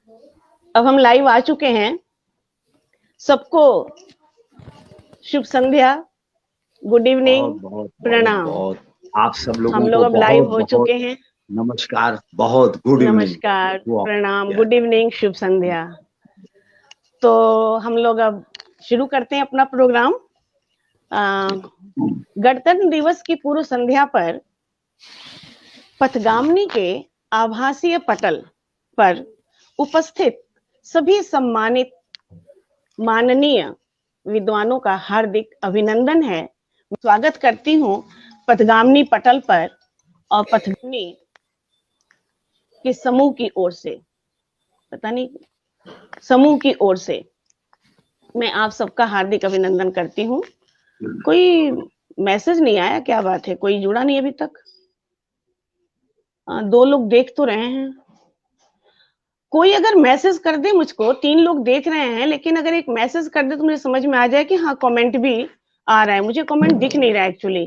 अब हम लाइव आ चुके हैं। सबको शुभ संध्या, गुड इवनिंग, बहुत बहुत बहुत प्रणाम। बहुत आप सब हम लोगों लोग को अब लाइव बहुत हो बहुत चुके हैं। नमस्कार, बहुत गुड इवनिंग। नमस्कार, वाह प्रणाम, यार। गुड इवनिंग, शुभ संध्या। तो हम लोग अब शुरू करते हैं अपना प्रोग्राम। गणतंत्र दिवस की पूर्व संध्या पर पथगामिनी के आभासीय पटल पर उपस्थित सभी सम्मानित माननीय विद्वानों का हार्दिक अभिनंदन है। मैं स्वागत करती हूँ पथगामिनी पटल पर और पथगामिनी के समूह की ओर से, पता नहीं समूह की ओर से मैं आप सबका हार्दिक अभिनंदन करती हूँ। कोई मैसेज नहीं आया, क्या बात है? कोई जुड़ा नहीं अभी तक? 2 लोग देख तो रहे हैं। कोई अगर मैसेज कर दे मुझको, 3 लोग देख रहे हैं, लेकिन अगर एक मैसेज कर दे तो मुझे समझ में आ जाए कि हाँ कमेंट भी आ रहा है। मुझे कमेंट दिख नहीं रहा है एक्चुअली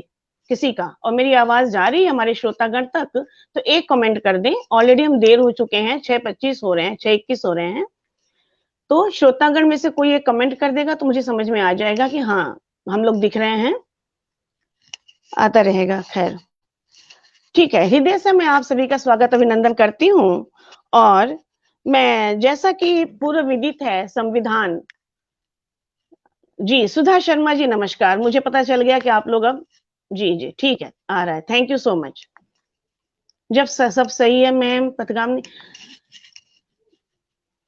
किसी का, और मेरी आवाज जा रही है हमारे श्रोतागण तक, तो एक कमेंट कर दें। ऑलरेडी हम देर हो चुके हैं, 6:25 हो रहे हैं, 6:21 हो रहे हैं। तो श्रोतागण में से कोई एक कमेंट कर देगा तो मुझे समझ में आ जाएगा कि हाँ हम लोग दिख रहे हैं, आता रहेगा। खैर ठीक है, हृदय से मैं आप सभी का स्वागत अभिनंदन करती हूँ। और मैं, जैसा कि पूर्व विदित है, संविधान जी, सुधा शर्मा जी नमस्कार। मुझे पता चल गया कि आप लोग अब जी जी ठीक है, आ रहा है। Thank you so much. जब सब सही है मैम पथगामिनी,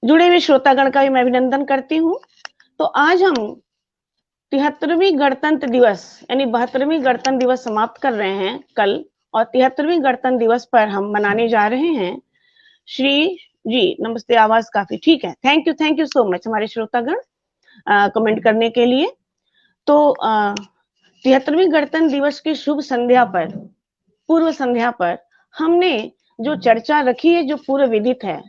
जुड़े हुए श्रोतागण का भी मैं अभिनंदन करती हूँ। तो आज हम 73वीं गणतंत्र दिवस यानी 72वीं गणतंत्र दिवस समाप्त कर रहे हैं कल, और 73वीं गणतंत्र दिवस पर हम मनाने जा रहे हैं। श्री जी नमस्ते, आवाज काफी ठीक है। थैंक यू सो मच हमारे श्रोतागण कमेंट करने के लिए। तो 73वीं गणतंत्र दिवस की शुभ संध्या पर, पूर्व संध्या पर हमने जो चर्चा रखी है, जो पूर्व विदित है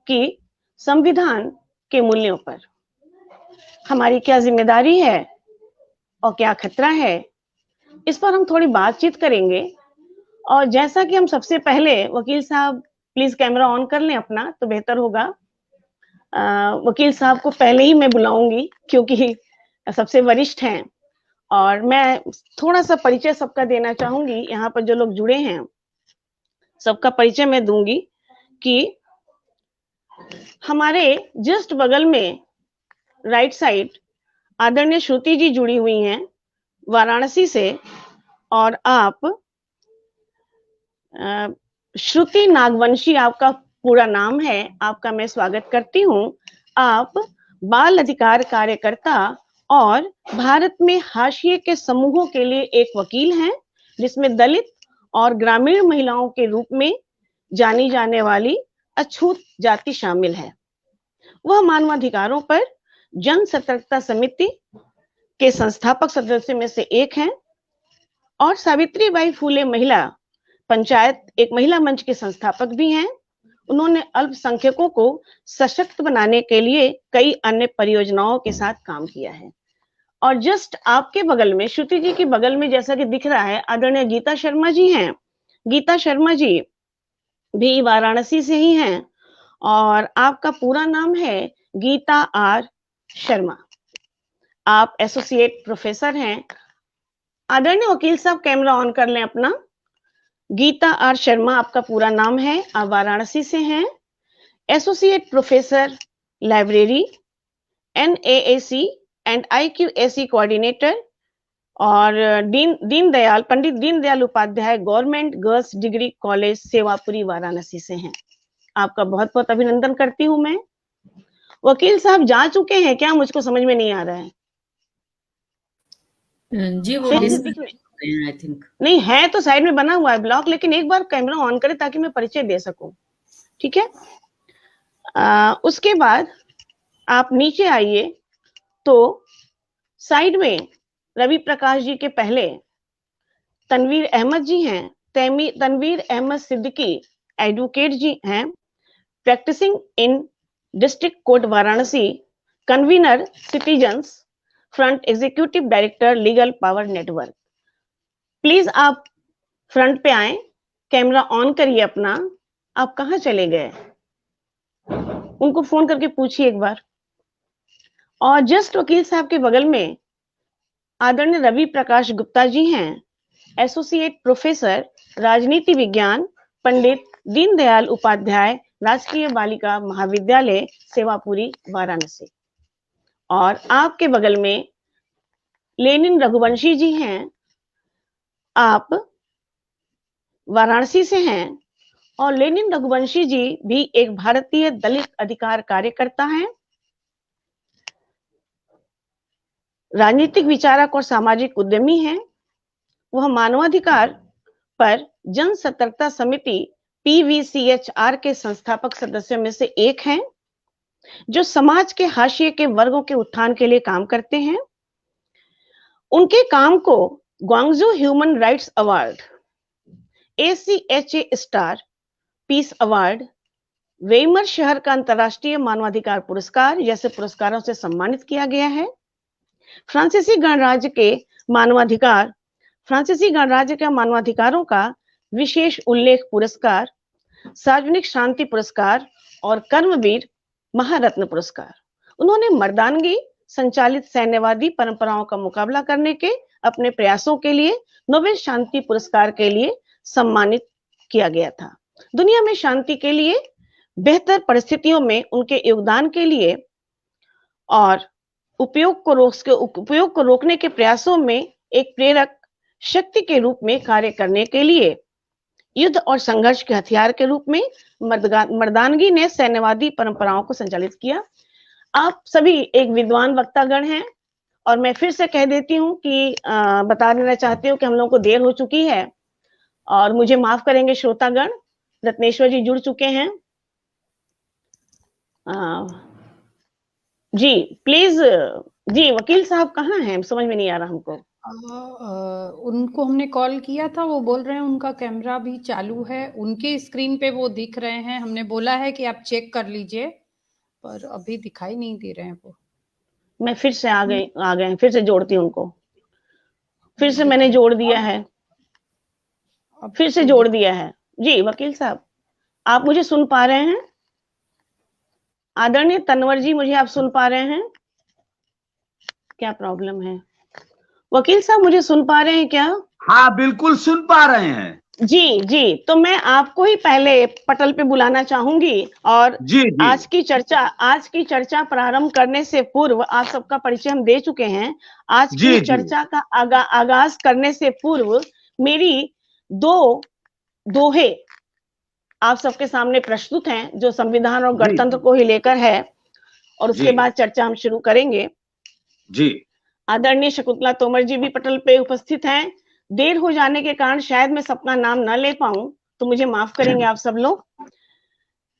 कि संविधान के मूल्यों पर हमारी क्या जिम्मेदारी है और क्या खतरा है, इस पर हम थोड़ी बातचीत करेंगे। और जैसा कि हम सबसे पहले, वकील साहब प्लीज कैमरा ऑन कर लें अपना तो बेहतर होगा। वकील साहब को पहले ही मैं बुलाऊंगी क्योंकि सबसे वरिष्ठ हैं, और मैं थोड़ा सा परिचय सबका देना चाहूंगी। यहाँ पर जो लोग जुड़े हैं सबका परिचय मैं दूंगी कि हमारे जस्ट बगल में राइट साइड आदरणीय श्रुति जी जुड़ी हुई हैं वाराणसी से, और आप श्रुति नागवंशी आपका पूरा नाम है, आपका मैं स्वागत करती हूँ। आप बाल अधिकार कार्यकर्ता और भारत में हाशिए के समूहों के लिए एक वकील हैं, जिसमें दलित और ग्रामीण महिलाओं के रूप में जानी जाने वाली अछूत जाति शामिल है। वह मानवाधिकारों पर जन सतर्कता समिति के संस्थापक सदस्य में से एक हैं, और सावित्रीबाई फूले महिला पंचायत एक महिला मंच के संस्थापक भी हैं। उन्होंने अल्पसंख्यकों को सशक्त बनाने के लिए कई अन्य परियोजनाओं के साथ काम किया है। और जस्ट आपके बगल में, श्रुति जी के बगल में, जैसा कि दिख रहा है, आदरणीय गीता शर्मा जी हैं। गीता शर्मा जी भी वाराणसी से ही हैं, और आपका पूरा नाम है गीता आर शर्मा। आप एसोसिएट प्रोफेसर हैं। आदरणीय वकील साहब कैमरा ऑन कर लें अपना। गीता आर शर्मा आपका पूरा नाम है, आप वाराणसी से हैं। Associate professor library, NAAC and IQAC coordinator, और Deendayal, Pandit Deendayal Upadhyay government girls degree college Sevapuri Varanasi से हैं। आपका बहुत बहुत अभिनंदन करती हूं मैं। वकील साहब जा चुके हैं क्या? मुझको समझ में नहीं आ रहा है जी, वो आई थिंक नहीं है, तो साइड में बना हुआ है ब्लॉक, लेकिन एक बार कैमरा ऑन करें ताकि मैं परिचय दे सकूं। ठीक है। उसके बाद आप नीचे आइए तो साइड में रवि प्रकाश जी के पहले तनवीर अहमद जी हैं। तनवीर अहमद सिद्दीकी एडवोकेट जी हैं, practising in district court Varanasi, convener citizens front, executive director legal power network. Please आप फ्रंट पे आए, कैमरा ऑन करिए अपना। आप कहाँ चले गए? उनको फोन करके पूछिए एक बार। और जस्ट वकील साहब के बगल में आदरणीय रवि प्रकाश गुप्ता जी हैं, एसोसिएट प्रोफेसर राजनीति विज्ञान, पंडित दीनदयाल उपाध्याय राजकीय बालिका महाविद्यालय सेवापुरी वाराणसी। और आपके बगल में लेनिन रघुवंशी जी हैं, आप वाराणसी से हैं। और लेनिन रघुवंशी जी भी एक भारतीय दलित अधिकार कार्यकर्ता हैं, राजनीतिक विचारक और सामाजिक उद्यमी हैं। वह मानवाधिकार पर जन सतर्कता समिति PVCHR के संस्थापक सदस्यों में से एक हैं, जो समाज के हाशिए के वर्गों के उत्थान के लिए काम करते हैं। उनके काम को Gwangju human rights award, ACHA star peace award, Weimar शहर का अंतरराष्ट्रीय मानवाधिकार पुरस्कार जैसे पुरस्कारों से सम्मानित किया गया है। फ्रांसीसी गणराज्य के मानवाधिकारों का विशेष उल्लेख पुरस्कार, सार्वजनिक शांति पुरस्कार और कर्मवीर महारत्न पुरस्कार। उन्होंने मर्दानगी संचालित सैन्यवादी परंपराओं का मुकाबला करने के अपने प्रयासों के लिए नोबेल शांति पुरस्कार के लिए सम्मानित किया गया था। दुनिया में शांति के लिए बेहतर परिस्थितियों में उनके योगदान के लिए और उपयोग को रोकने के प्रयासों में एक प्रेरक शक्ति के रूप में कार्य करने के लिए युद्ध और संघर्ष के हथियार के रूप में मर्दानगी ने सैन्यवादी परंपराओं को संचालित किया। आप सभी एक विद्वान वक्तागण हैं और मैं फिर से कह देती हूँ कि बता देना चाहती हूँ कि हम लोगों को देर हो चुकी है और मुझे माफ करेंगे श्रोतागण। रत्नेश्वर जी जुड़ चुके हैं। जी प्लीज। जी वकील साहब कहाँ हैं, समझ में नहीं आ रहा हमको। उनको हमने कॉल किया था, वो बोल रहे हैं उनका कैमरा भी चालू है, उनके स्क्रीन पे वो दिख रहे हैं। हमने बोला है कि आप चेक कर लीजिए, पर अभी दिखाई नहीं दे रहे हैं वो। मैं फिर से आ गए, फिर से जोड़ती हूँ उनको। फिर से मैंने जोड़ दिया है, फिर से जोड़ दिया है। जी वकील साहब, आप मुझे सुन पा रहे हैं? आदरणीय तनवर जी, मुझे आप सुन पा रहे हैं? क्या प्रॉब्लम है? वकील साहब मुझे सुन पा रहे हैं क्या? हाँ बिल्कुल सुन पा रहे हैं। जी, तो मैं आपको ही पहले पटल पे बुलाना चाहूंगी और जी। आज की चर्चा प्रारंभ करने से पूर्व आप सबका परिचय हम दे चुके हैं। आज की चर्चा का आगाज करने से पूर्व मेरी दो दोहे आप सबके सामने प्रस्तुत हैं, जो संविधान और गणतंत्र को ही लेकर है, और उसके बाद चर्चा हम शुरू करेंगे। जी। आदरणीय शकुंतला तोमर जी भी पटल पे उपस्थित हैं। देर हो जाने के कारण शायद मैं सबका नाम न ले पाऊं, तो मुझे माफ करेंगे आप सब लोग।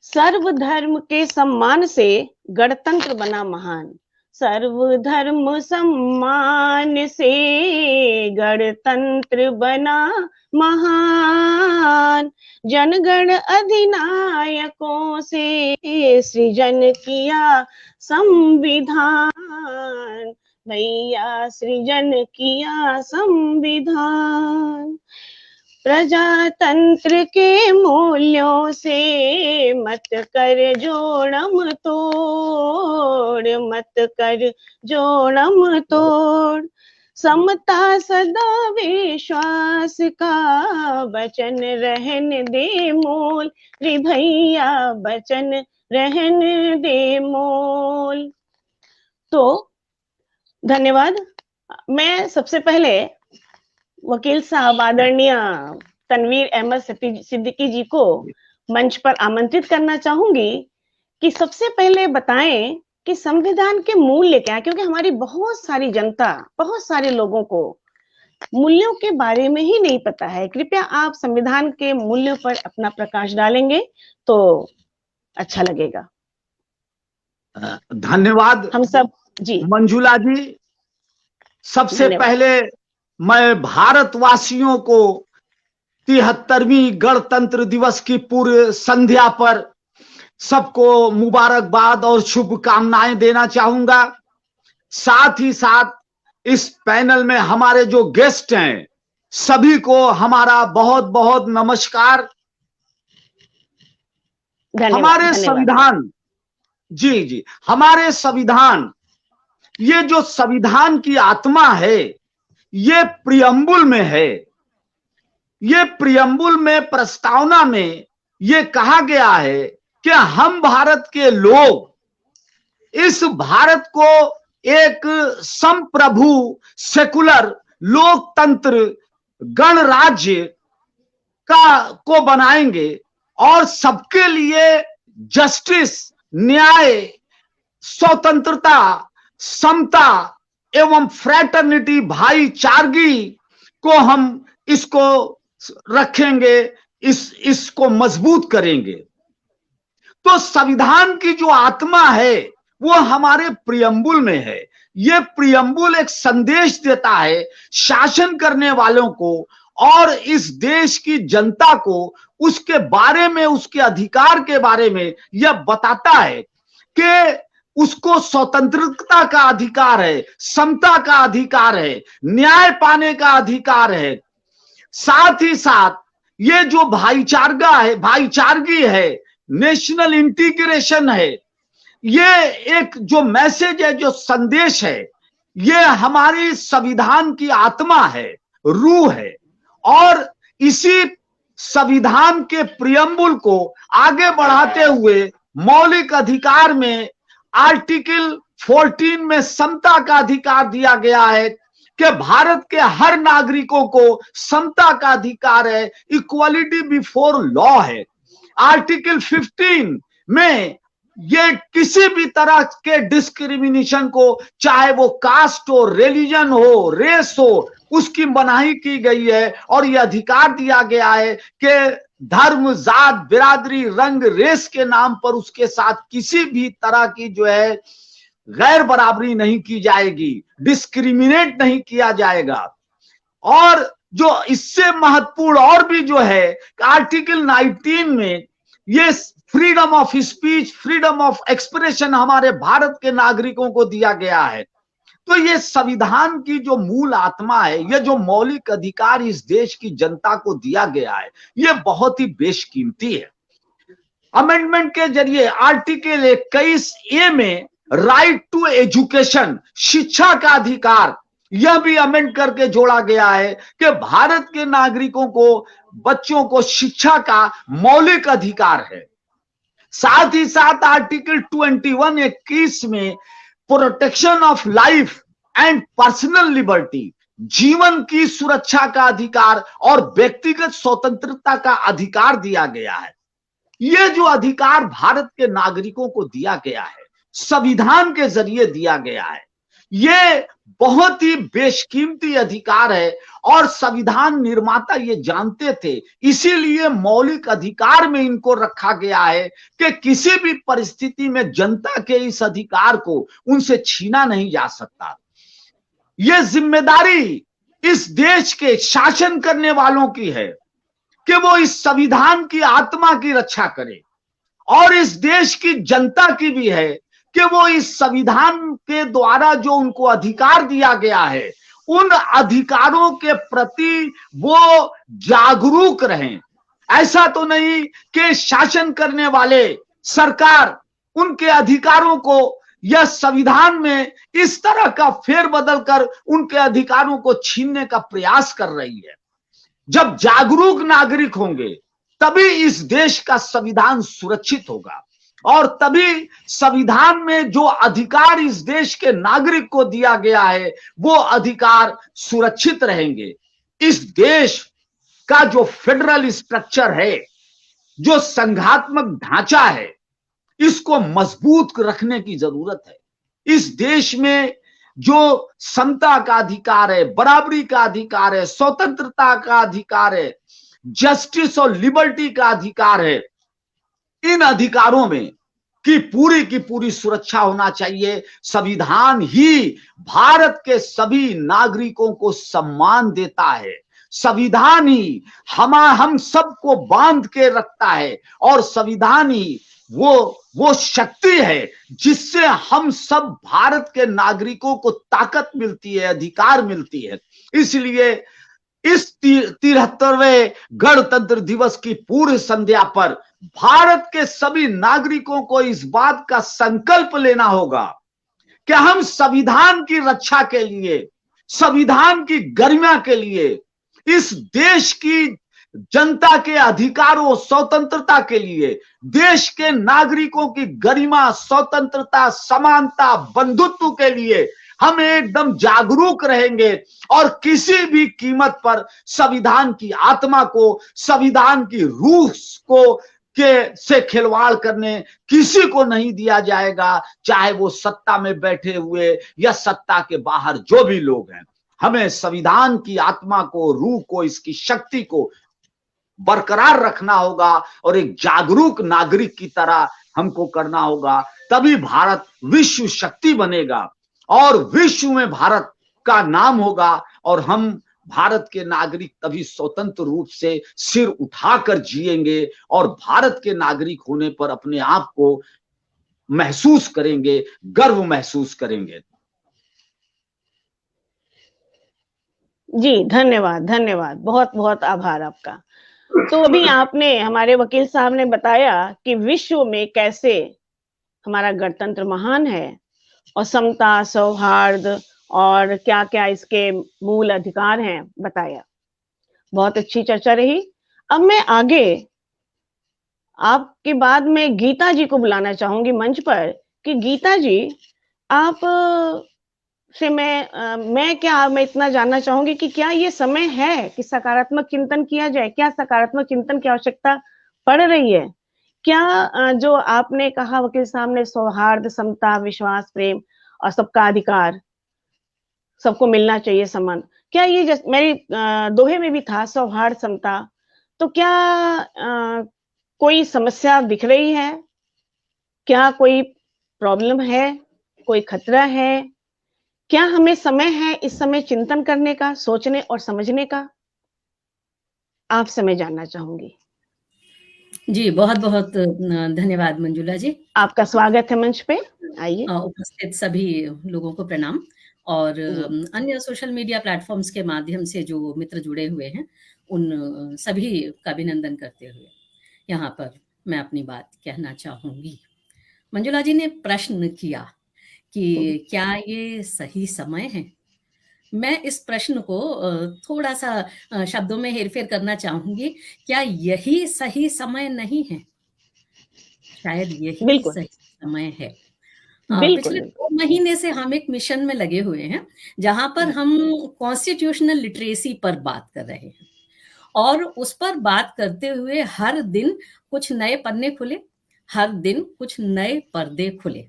सर्वधर्म के सम्मान से गणतंत्र बना महान, सर्वधर्म सम्मान से गणतंत्र बना महान, जनगण अधिनायकों से सृजन किया संविधान, भैया सृजन किया संविधान। प्रजातंत्र के मूल्यों से मत कर जोड़म तोड़, मत कर जोड़म तोड़, समता सदा विश्वास का वचन रहन दे मोल, रे भैया वचन रहन दे मोल। तो धन्यवाद। मैं सबसे पहले वकील साहब आदरणीय तनवीर अहमद सिद्दीकी जी को मंच पर आमंत्रित करना चाहूंगी कि सबसे पहले बताएं कि संविधान के मूल्य क्या है, क्योंकि हमारी बहुत सारी जनता, बहुत सारे लोगों को मूल्यों के बारे में ही नहीं पता है। कृपया आप संविधान के मूल्यों पर अपना प्रकाश डालेंगे तो अच्छा लगेगा। धन्यवाद हम सब। जी मंजुला जी, सबसे पहले मैं भारतवासियों को 73वीं गणतंत्र दिवस की पूर्व संध्या पर सबको मुबारकबाद और शुभकामनाएं देना चाहूंगा। साथ ही साथ इस पैनल में हमारे जो गेस्ट हैं सभी को हमारा बहुत बहुत नमस्कार। हमारे संविधान जी जी, हमारे संविधान, ये जो संविधान की आत्मा है, ये प्रियम्बुल में है। ये प्रियम्बुल में, प्रस्तावना में ये कहा गया है कि हम भारत के लोग इस भारत को एक संप्रभु सेकुलर लोकतंत्र गणराज्य को बनाएंगे और सबके लिए जस्टिस, न्याय, स्वतंत्रता, समता एवं फ्रैटर्निटी, भाईचारगी को हम इसको रखेंगे, इसको मजबूत करेंगे। तो संविधान की जो आत्मा है वो हमारे प्रियम्बुल में है। ये प्रियम्बुल एक संदेश देता है शासन करने वालों को और इस देश की जनता को उसके बारे में, उसके अधिकार के बारे में यह बताता है कि उसको स्वतंत्रता का अधिकार है, समता का अधिकार है, न्याय पाने का अधिकार है। साथ ही साथ ये जो भाईचारगा है, भाईचारगी है, नेशनल इंटीग्रेशन है, ये एक जो मैसेज है, जो संदेश है, ये हमारी संविधान की आत्मा है, रूह है। और इसी संविधान के प्रियम्बुल को आगे बढ़ाते हुए मौलिक अधिकार में आर्टिकल 14 में समता का अधिकार दिया गया है कि भारत के हर नागरिकों को समता का अधिकार है, इक्वालिटी बिफोर लॉ है। आर्टिकल 15 में ये किसी भी तरह के डिस्क्रिमिनेशन को, चाहे वो कास्ट हो, रिलीजन हो, रेस हो, उसकी मनाही की गई है और ये अधिकार दिया गया है कि धर्म, जात, बिरादरी, रंग, रेस के नाम पर उसके साथ किसी भी तरह की जो है गैर बराबरी नहीं की जाएगी, डिस्क्रिमिनेट नहीं किया जाएगा। और जो इससे महत्वपूर्ण और भी जो है, आर्टिकल 19 में ये freedom of speech, freedom of expression हमारे भारत के नागरिकों को दिया गया है। तो ये संविधान की जो मूल आत्मा है, ये जो मौलिक अधिकार इस देश की जनता को दिया गया है, ये बहुत ही बेशकीमती है। अमेंडमेंट के जरिए आर्टिकल 21A में राइट टू एजुकेशन, शिक्षा का अधिकार, यह भी अमेंड करके जोड़ा गया है कि भारत के नागरिकों को, बच्चों को शिक्षा का मौलिक अधिकार है। साथ ही साथ आर्टिकल 21 में protection of life and personal liberty, जीवन की सुरक्षा का अधिकार और व्यक्तिगत स्वतंत्रता का अधिकार दिया गया है। ये जो अधिकार भारत के नागरिकों को दिया गया है, संविधान के जरिए दिया गया है, ये बहुत ही बेशकीमती अधिकार है और संविधान निर्माता ये जानते थे, इसीलिए मौलिक अधिकार में इनको रखा गया है कि किसी भी परिस्थिति में जनता के इस अधिकार को उनसे छीना नहीं जा सकता। ये जिम्मेदारी इस देश के शासन करने वालों की है कि वो इस संविधान की आत्मा की रक्षा करें, और इस देश की जनता की भी है कि वो इस संविधान के द्वारा जो उनको अधिकार दिया गया है, उन अधिकारों के प्रति वो जागरूक रहें। ऐसा तो नहीं कि शासन करने वाले सरकार उनके अधिकारों को या संविधान में इस तरह का फेरबदल कर उनके अधिकारों को छीनने का प्रयास कर रही है। जब जागरूक नागरिक होंगे तभी इस देश का संविधान सुरक्षित होगा और तभी संविधान में जो अधिकार इस देश के नागरिक को दिया गया है वो अधिकार सुरक्षित रहेंगे। इस देश का जो फेडरल स्ट्रक्चर है, जो संघात्मक ढांचा है, इसको मजबूत रखने की जरूरत है। इस देश में जो समता का अधिकार है, बराबरी का अधिकार है, स्वतंत्रता का अधिकार है, जस्टिस और लिबर्टी का अधिकार है, इन अधिकारों में की पूरी सुरक्षा होना चाहिए। संविधान ही भारत के सभी नागरिकों को सम्मान देता है, संविधान ही हम सबको बांध के रखता है और संविधान ही वो शक्ति है जिससे हम सब भारत के नागरिकों को ताकत मिलती है, अधिकार मिलती है। इसलिए इस 73वें गणतंत्र दिवस की पूर्व संध्या पर भारत के सभी नागरिकों को इस बात का संकल्प लेना होगा कि हम संविधान की रक्षा के लिए, संविधान की गरिमा के लिए, इस देश की जनता के अधिकारों, स्वतंत्रता के लिए, देश के नागरिकों की गरिमा, स्वतंत्रता, समानता, बंधुत्व के लिए हम एकदम जागरूक रहेंगे और किसी भी कीमत पर संविधान की आत्मा को, संविधान की रूह को से खिलवाड़ करने किसी को नहीं दिया जाएगा, चाहे वो सत्ता में बैठे हुए या सत्ता के बाहर जो भी लोग हैं। हमें संविधान की आत्मा को, रूह को, इसकी शक्ति को बरकरार रखना होगा और एक जागरूक नागरिक की तरह हमको करना होगा। तभी भारत विश्व शक्ति बनेगा और विश्व में भारत का नाम होगा और हम भारत के नागरिक तभी स्वतंत्र रूप से सिर उठाकर जिएंगे और भारत के नागरिक होने पर अपने आप को महसूस करेंगे, गर्व महसूस करेंगे। जी, धन्यवाद, धन्यवाद, बहुत बहुत आभार आपका। तो अभी आपने, हमारे वकील साहब ने बताया कि विश्व में कैसे हमारा गणतंत्र महान है और समता, सौहार्द और क्या क्या इसके मूल अधिकार हैं, बताया। बहुत अच्छी चर्चा रही। अब मैं आगे आपके बाद में गीता जी को बुलाना चाहूंगी मंच पर कि गीता जी, आप से मैं इतना जानना चाहूंगी कि क्या ये समय है कि सकारात्मक चिंतन किया जाए? क्या सकारात्मक चिंतन की आवश्यकता पड़ रही है? क्या जो आपने कहा वकील साहब ने, सौहार्द, समता, विश्वास, प्रेम और सबका अधिकार, सबको मिलना चाहिए समान, क्या ये मेरी दोहे में भी था सौहार्द, समता, तो क्या कोई समस्या दिख रही है? क्या कोई प्रॉब्लम है? कोई खतरा है? क्या हमें समय है इस समय चिंतन करने का, सोचने और समझने का? आपसे मैं जानना चाहूंगी। जी, बहुत बहुत धन्यवाद मंजुला जी। आपका स्वागत है मंच पे, आइए। उपस्थित सभी लोगों को प्रणाम और अन्य सोशल मीडिया प्लेटफॉर्म्स के माध्यम से जो मित्र जुड़े हुए हैं उन सभी का अभिनंदन करते हुए यहाँ पर मैं अपनी बात कहना चाहूंगी। मंजुला जी ने प्रश्न किया कि क्या ये सही समय है? मैं इस प्रश्न को थोड़ा सा शब्दों में हेरफेर करना चाहूंगी। क्या यही सही समय नहीं है? शायद यही सही समय है। पिछले 2 महीने से हम एक मिशन में लगे हुए हैं जहां पर हम कॉन्स्टिट्यूशनल लिटरेसी पर बात कर रहे हैं और उस पर बात करते हुए हर दिन कुछ नए पन्ने खुले, हर दिन कुछ नए पर्दे खुले।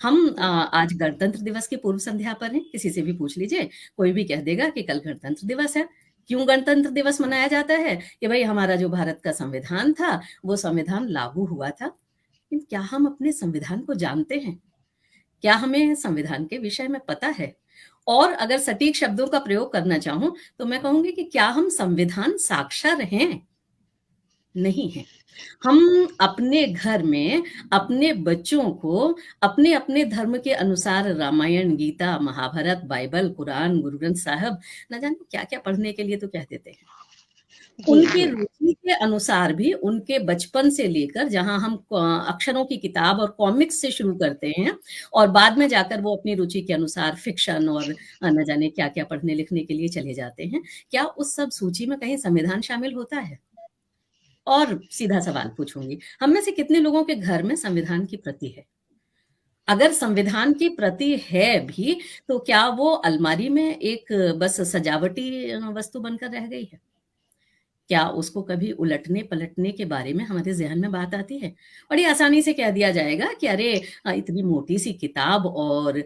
हम आज गणतंत्र दिवस की पूर्व संध्या पर हैं। किसी से भी पूछ लीजिए, कोई भी कह देगा कि कल गणतंत्र दिवस है। क्यों गणतंत्र दिवस मनाया जाता है? कि भाई हमारा जो भारत का संविधान था वो संविधान लागू हुआ था। लेकिन क्या हम अपने संविधान को जानते हैं? क्या हमें संविधान के विषय में पता है? और अगर सटीक शब्दों का प्रयोग करना चाहूं तो मैं कहूंगी कि क्या हम संविधान साक्षर हैं? नहीं है। हम अपने घर में अपने बच्चों को अपने अपने धर्म के अनुसार रामायण, गीता, महाभारत, बाइबल, कुरान, गुरु ग्रंथ साहब न जाने क्या क्या पढ़ने के लिए तो कह देते हैं। उनके रुचि के अनुसार भी उनके बचपन से लेकर जहां हम अक्षरों की किताब और कॉमिक्स से शुरू करते हैं और बाद में जाकर वो अपनी रुचि के अनुसार फिक्शन और न जाने क्या क्या पढ़ने लिखने के लिए चले जाते हैं, क्या उस सब सूची में कहीं संविधान शामिल होता है? और सीधा सवाल पूछूंगी, हम में से कितने लोगों के घर में संविधान की प्रति है? अगर संविधान की प्रति है भी तो क्या वो अलमारी में एक बस सजावटी वस्तु बनकर रह गई है? क्या उसको कभी उलटने पलटने के बारे में हमारे ज़हन में बात आती है? बड़ी आसानी से कह दिया जाएगा कि अरे इतनी मोटी सी किताब और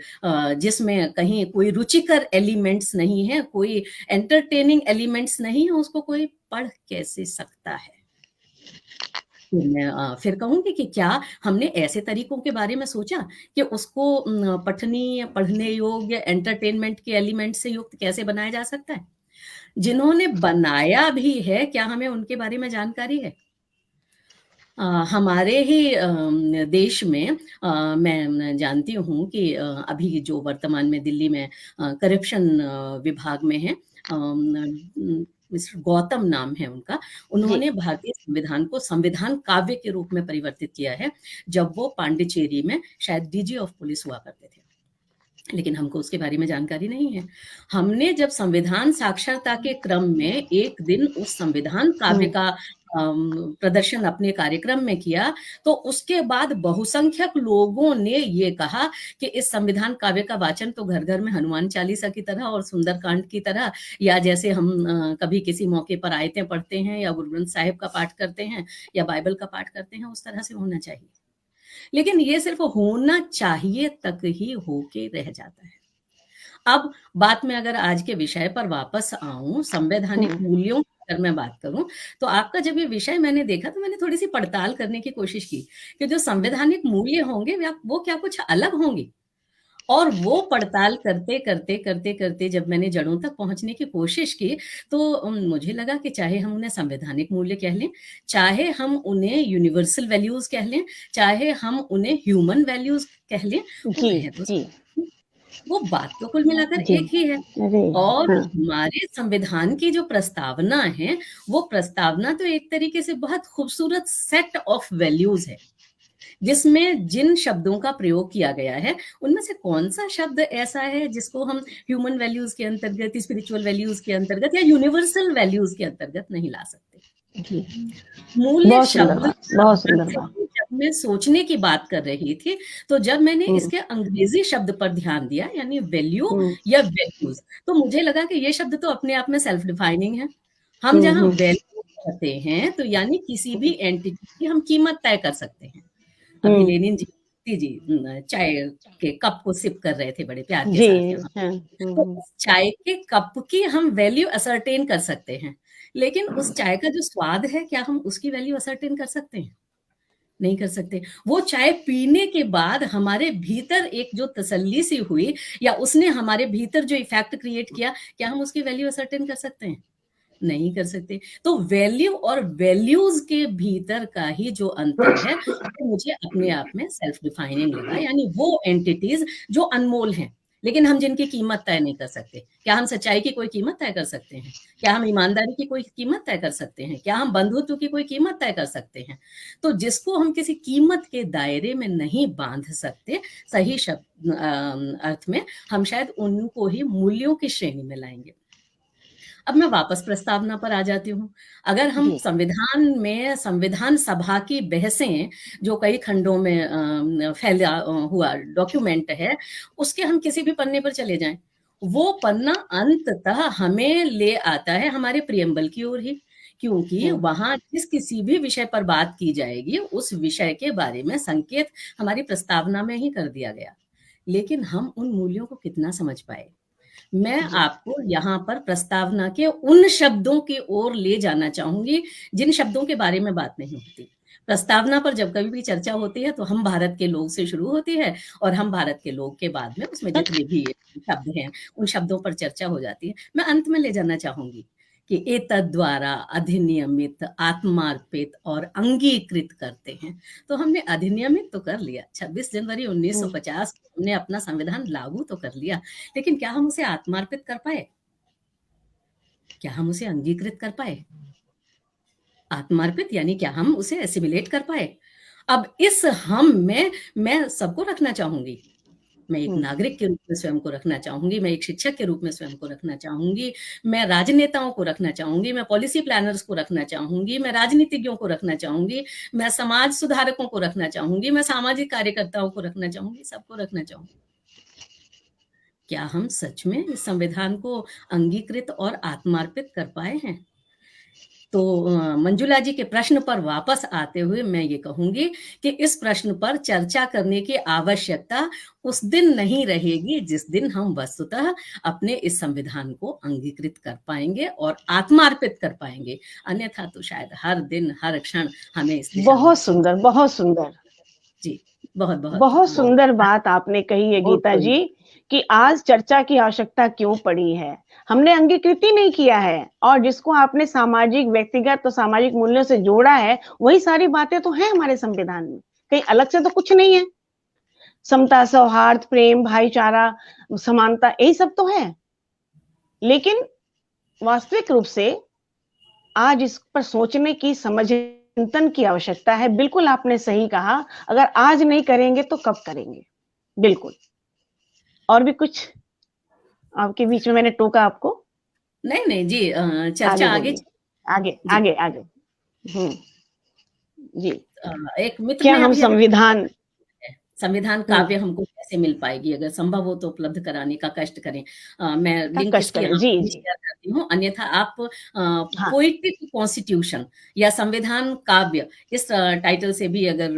जिसमें कहीं कोई रुचिकर एलिमेंट्स नहीं है, कोई एंटरटेनिंग एलिमेंट्स नहीं है, उसको कोई पढ़ कैसे सकता है? मैं फिर कहूंगी कि क्या हमने ऐसे तरीकों के बारे में सोचा कि उसको पढ़ने योग्य, एंटरटेनमेंट के एलिमेंट से युक्त कैसे बनाया जा सकता है? जिन्होंने बनाया भी है, क्या हमें उनके बारे में जानकारी है? हमारे ही देश में मैं जानती हूँ कि अभी जो वर्तमान में दिल्ली में करप्शन विभाग में है, मिस्टर गौतम नाम है उनका, उन्होंने भारतीय संविधान को संविधान काव्य के रूप में परिवर्तित किया है जब वो पांडिचेरी में शायद डीजी ऑफ पुलिस हुआ करते थे, लेकिन हमको उसके बारे में जानकारी नहीं है। हमने जब संविधान साक्षरता के क्रम में एक दिन उस संविधान काव्य का प्रदर्शन अपने कार्यक्रम में किया, तो उसके बाद बहुसंख्यक लोगों ने ये कहा कि इस संविधान काव्य का वाचन तो घर घर में हनुमान चालीसा की तरह और सुंदरकांड की तरह, या जैसे हम कभी किसी मौके पर आयतें पढ़ते हैं या गुरु ग्रंथ साहिब का पाठ करते हैं या बाइबल का पाठ करते हैं, उस तरह से होना चाहिए। लेकिन ये सिर्फ होना चाहिए तक ही होके रह जाता है। अब बात में अगर आज के विषय पर वापस आऊं, संवैधानिक मूल्यों की अगर मैं बात करूं, तो आपका जब ये विषय मैंने देखा तो मैंने थोड़ी सी पड़ताल करने की कोशिश की कि जो संवैधानिक मूल्य होंगे वो क्या कुछ अलग होंगे। और वो पड़ताल करते करते करते करते जब मैंने जड़ों तक पहुंचने की कोशिश की, तो मुझे लगा कि चाहे हम उन्हें संवैधानिक मूल्य कह लें, चाहे हम उन्हें यूनिवर्सल वैल्यूज कह लें, चाहे हम उन्हें ह्यूमन वैल्यूज कह लें, वो बात तो कुल मिलाकर एक ही है। और हमारे संविधान की जो प्रस्तावना है, वो प्रस्तावना तो एक तरीके से बहुत खूबसूरत सेट ऑफ वैल्यूज है, जिसमें जिन शब्दों का प्रयोग किया गया है उनमें से कौन सा शब्द ऐसा है जिसको हम ह्यूमन वैल्यूज के अंतर्गत, स्पिरिचुअल वैल्यूज के अंतर्गत या यूनिवर्सल वैल्यूज के अंतर्गत नहीं ला सकते। मूल्य शब्द जब मैं सोचने की बात कर रही थी, तो जब मैंने इसके अंग्रेजी शब्द पर ध्यान दिया, यानी वैल्यू या वैल्यूज, तो मुझे लगा कि ये शब्द तो अपने आप में सेल्फ डिफाइनिंग है। हम जहाँ वैल्यू कहते हैं तो यानी किसी भी एंटिटी की हम कीमत तय कर सकते हैं। अभी लेनिन जी चाय के कप को सिप कर रहे थे बड़े प्यार के साथ, तो चाय के कप की हम वैल्यू असर्टेन कर सकते हैं, लेकिन उस चाय का जो स्वाद है, क्या हम उसकी वैल्यू असर्टेन कर सकते हैं? नहीं कर सकते। वो चाय पीने के बाद हमारे भीतर एक जो तसल्ली सी हुई, या उसने हमारे भीतर जो इफेक्ट क्रिएट किया, क्या हम उसकी वैल्यू असर्टेन कर सकते हैं? नहीं कर सकते। तो वैल्यू और वैल्यूज के भीतर का ही जो अंतर है, वो मुझे अपने आप में सेल्फ डिफाइनिंग लगा, यानी वो एंटिटीज जो अनमोल हैं, लेकिन हम जिनकी कीमत तय नहीं कर सकते। क्या हम सच्चाई की कोई कीमत तय कर सकते हैं? क्या हम ईमानदारी की कोई कीमत तय कर सकते हैं? क्या हम बंधुत्व की कोई कीमत तय कर सकते हैं? तो जिसको हम किसी कीमत के दायरे में नहीं बांध सकते, सही शब्द अर्थ में हम शायद उनको ही मूल्यों की श्रेणी में लाएंगे। अब मैं वापस प्रस्तावना पर आ जाती हूँ। अगर हम संविधान में संविधान सभा की बहसें, जो कई खंडों में फैला हुआ डॉक्यूमेंट है, उसके हम किसी भी पन्ने पर चले जाएं, वो पन्ना अंततः हमें ले आता है हमारे प्रियम्बल की ओर ही, क्योंकि वहां जिस किसी भी विषय पर बात की जाएगी, उस विषय के बारे में संकेत हमारी प्रस्तावना में ही कर दिया गया। लेकिन हम उन मूल्यों को कितना समझ पाए? मैं आपको यहाँ पर प्रस्तावना के उन शब्दों की ओर ले जाना चाहूंगी जिन शब्दों के बारे में बात नहीं होती। प्रस्तावना पर जब कभी भी चर्चा होती है तो हम भारत के लोग से शुरू होती है, और हम भारत के लोग के बाद में उसमें जितने भी शब्द हैं उन शब्दों पर चर्चा हो जाती है। मैं अंत में ले जाना चाहूंगी कि एतद्द्वारा अधिनियमित, आत्मार्पित और अंगीकृत करते हैं। तो हमने अधिनियमित तो कर लिया, 26 जनवरी 1950 हमने अपना संविधान लागू तो कर लिया, लेकिन क्या हम उसे आत्मार्पित कर पाए? क्या हम उसे अंगीकृत कर पाए? आत्मार्पित यानी क्या हम उसे एसिमिलेट कर पाए? अब इस हम में मैं सबको रखना चाहूंगी। मैं एक नागरिक के रूप में स्वयं को रखना चाहूंगी, मैं एक शिक्षक के रूप में स्वयं को रखना चाहूंगी, मैं राजनेताओं को रखना चाहूंगी, मैं पॉलिसी प्लानर्स को रखना चाहूंगी, मैं राजनीतिज्ञों को रखना चाहूंगी, मैं समाज सुधारकों को रखना चाहूंगी, मैं सामाजिक कार्यकर्ताओं को रखना चाहूंगी, सबको रखना चाहूंगी। क्या हम सच में इस संविधान को अंगीकृत और आत्मार्पित कर पाए हैं? तो मंजुला जी के प्रश्न पर वापस आते हुए मैं ये कहूंगी कि इस प्रश्न पर चर्चा करने की आवश्यकता उस दिन नहीं रहेगी जिस दिन हम वस्तुतः अपने इस संविधान को अंगीकृत कर पाएंगे और आत्मार्पित कर पाएंगे। अन्यथा तो शायद हर दिन हर क्षण हमें इसलिए बहुत सुंदर, बहुत सुंदर जी, बहुत सुंदर बात आपने कही है गीता जी, कि आज चर्चा की आवश्यकता क्यों पड़ी है। हमने अंगीकृत ही नहीं किया है, और जिसको आपने सामाजिक, व्यक्तिगत तो सामाजिक मूल्यों से जोड़ा है, वही सारी बातें तो हैं हमारे संविधान में, कहीं अलग से तो कुछ नहीं है। समता, सौहार्द, प्रेम, भाईचारा, समानता, यही सब तो है। लेकिन वास्तविक रूप से आज इस पर सोचने की, चिंतन की आवश्यकता है। बिल्कुल आपने सही कहा, अगर आज नहीं करेंगे तो कब करेंगे। बिल्कुल। और भी कुछ आपके बीच में मैंने टोका आपको? नहीं नहीं जी, चर्चा आगे आगे बोलिए, आगे जी। आगे आगे। जी। एक मित्र क्या ने हम अभी संविधान संविधान काव्य हमको कैसे मिल पाएगी, अगर संभव हो तो उपलब्ध कराने का कष्ट करें। मैं का लिंक कष्ट इसकी करें? यहाँ जी भी जी। शेयर करती हूँ, अन्यथा आप हाँ। पोइट्री टू कॉन्स्टिट्यूशन या संविधान काव्य इस टाइटल से भी अगर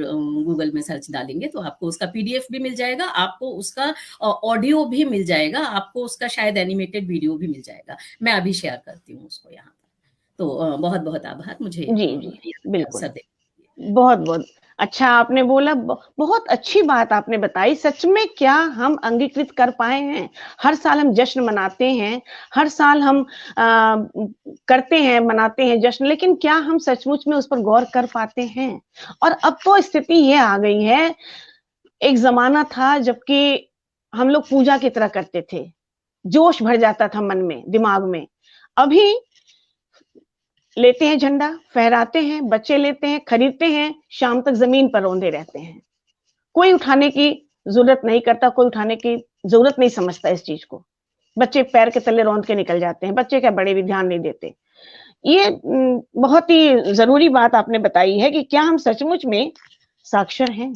गूगल में सर्च डालेंगे तो आपको उसका पीडीएफ भी मिल जाएगा, आपको उसका ऑडियो भी मिल जाएगा, आपको उसका शायद एनिमेटेड वीडियो भी मिल जाएगा। मैं अभी शेयर करती हूँ उसको यहाँ पर। तो बहुत बहुत आभार मुझे जी जी बिल्कुल। अवसर देने के लिए। बहुत बहुत अच्छा आपने बोला, बहुत अच्छी बात आपने बताई। सच में क्या हम अंगीकृत कर पाए हैं? हर साल हम जश्न मनाते हैं, हर साल हम करते हैं, मनाते हैं जश्न, लेकिन क्या हम सचमुच में उस पर गौर कर पाते हैं? और अब तो स्थिति ये आ गई है, एक जमाना था जबकि हम लोग पूजा की तरह करते थे, जोश भर जाता था मन में, दिमाग में। अभी लेते हैं झंडा, फहराते हैं, बच्चे लेते हैं, खरीदते हैं, शाम तक जमीन पर रौंदे रहते हैं। कोई उठाने की जरूरत नहीं करता, कोई उठाने की जरूरत नहीं समझता इस चीज को। बच्चे पैर के तले रौंद के निकल जाते हैं, बच्चे क्या बड़े भी ध्यान नहीं देते। ये बहुत ही जरूरी बात आपने बताई है कि क्या हम सचमुच में साक्षर हैं?